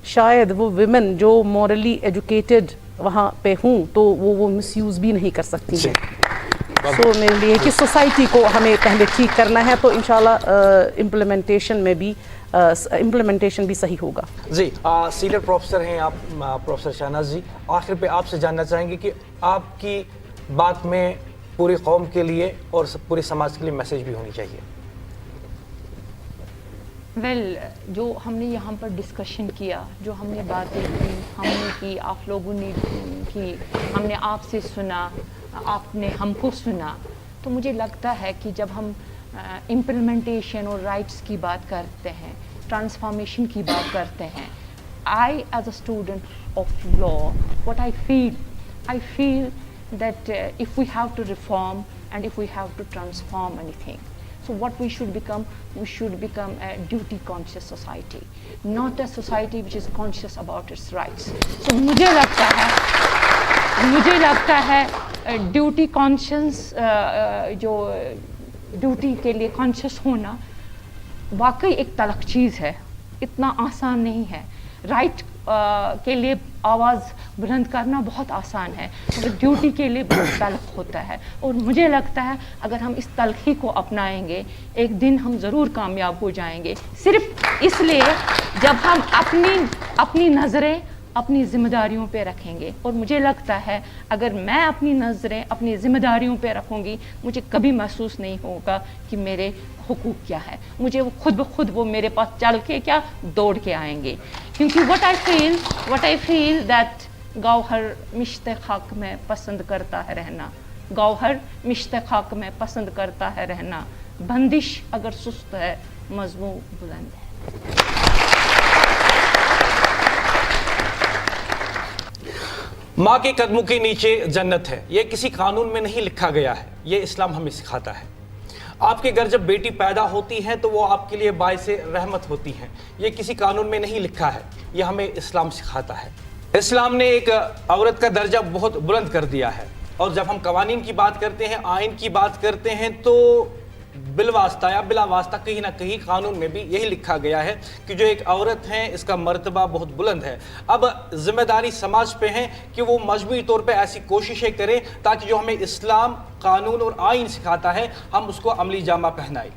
شاید وہ ویمن جو مورلی ایجوکیٹڈ وہاں پہ ہوں, تو وہ مس یوز بھی نہیں کر سکتی ہیں. سو میرے لیے کہ سوسائٹی کو ہمیں پہلے ٹھیک کرنا ہے, تو انشاءاللہ امپلیمنٹیشن بھی صحیح ہوگا. جی, سینئر پروفیسر ہیں آپ پروفیسر شہناز جی, آخر پہ آپ سے جاننا چاہیں گے کہ آپ کی بات میں پوری قوم کے لیے اور پورے سماج کے لیے میسیج بھی ہونی چاہیے. वेल जो हमने यहाँ पर डिस्कशन किया, जो हमने बातें की, हमने की, आप लोगों ने की, हमने आपसे सुना, आपने हमको सुना, तो मुझे लगता है कि जब हम इम्प्लीमेंटेशन और राइट्स की बात करते हैं, ट्रांसफॉर्मेशन की बात करते हैं, I as a student of law, what I feel that if we have to reform and if we have to transform anything, so what we should become a duty conscious society, not a society which is conscious about its rights. So मुझे लगता है duty conscious, जो duty के लिए conscious होना वाकई एक तलख चीज़ है, इतना आसान नहीं है। राइट के लिए आवाज़ बुलंद करना बहुत आसान है, मगर ड्यूटी के लिए बहुत तल्ख होता है। और मुझे लगता है अगर हम इस तल्खी को अपनाएंगे, एक दिन हम ज़रूर कामयाब हो जाएंगे, सिर्फ इसलिए जब हम अपनी नज़रें अपनी ज़िम्मेदारियों पे रखेंगे। और मुझे लगता है अगर मैं अपनी नज़रें अपनी ज़िम्मेदारियों पे रखूँगी, मुझे कभी महसूस नहीं होगा कि मेरे हुकूक क्या है, मुझे वो खुद ब खुद वो मेरे पास चल के क्या दौड़ के आएंगे। क्योंकि what I feel that Gauhar मिश्ते खाक में पसंद करता है रहना, गौहर मिश्ते खाक में पसंद करता है रहना, बंदिश अगर सुस्त है मजमू बुलंद है। माँ के कदमों के नीचे जन्नत है, ये किसी कानून में नहीं लिखा गया है, ये इस्लाम हमें सिखाता है। आपके घर जब बेटी पैदा होती है तो वो आपके लिए बाइसे रहमत होती हैं, ये किसी कानून में नहीं लिखा है, ये हमें इस्लाम सिखाता है। इस्लाम ने एक औरत का दर्जा बहुत बुलंद कर दिया है। और जब हम कवानीन की बात करते हैं, आइन की बात करते हैं, तो बिलवास्ता या बिला वास्ता कहीं ना कहीं कानून में भी यही लिखा गया है कि जो एक औरत है इसका मर्तबा बहुत बुलंद है। अब जिम्मेदारी समाज पे है कि वो मजबूरी तौर पे ऐसी कोशिशें करें ताकि जो हमें इस्लाम कानून और आइन सिखाता है हम उसको अमली जामा पहनाएं।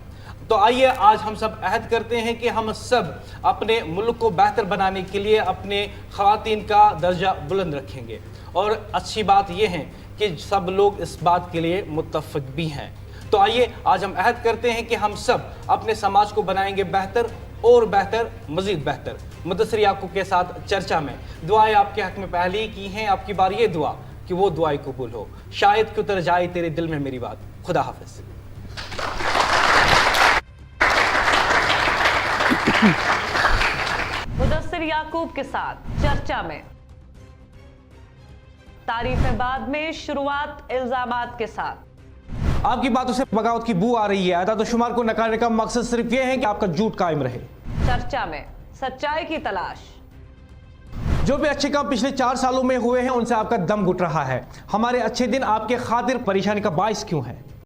तो आइए आज हम सब अहद करते हैं कि हम सब अपने मुल्क को बेहतर बनाने के लिए अपने ख़वातीन का दर्जा बुलंद रखेंगे। और अच्छी बात यह है कि सब लोग इस बात के लिए मुत्तफ़िक भी हैं। तो आइए आज हम अहद करते हैं कि हम सब अपने समाज को बनाएंगे बेहतर और बेहतर, मज़ीद बेहतर। मुदस्सिर याकूब के साथ चर्चा में दुआएं आपके हक़ में पहले ही की हैं, आपकी बार ये दुआ कि वो दुआएं कबूल हो, शायद कि उतर जाए तेरे दिल में मेरी बात। खुदा हाफ़िज़। मुदस्सिर याकूब के साथ चर्चा में तारीफें बाद में, शुरुआत इल्जामात के साथ। आपकी बातों से बगावत की बू आ रही है, आदाद शुमार को नकारने का मकसद सिर्फ ये है कि आपका झूठ कायम रहे। चर्चा में सच्चाई की तलाश। जो भी अच्छे काम पिछले 4 सालों में हुए हैं उनसे आपका दम घुट रहा है। हमारे अच्छे दिन आपके खातिर परेशानी का बाइस क्यों है?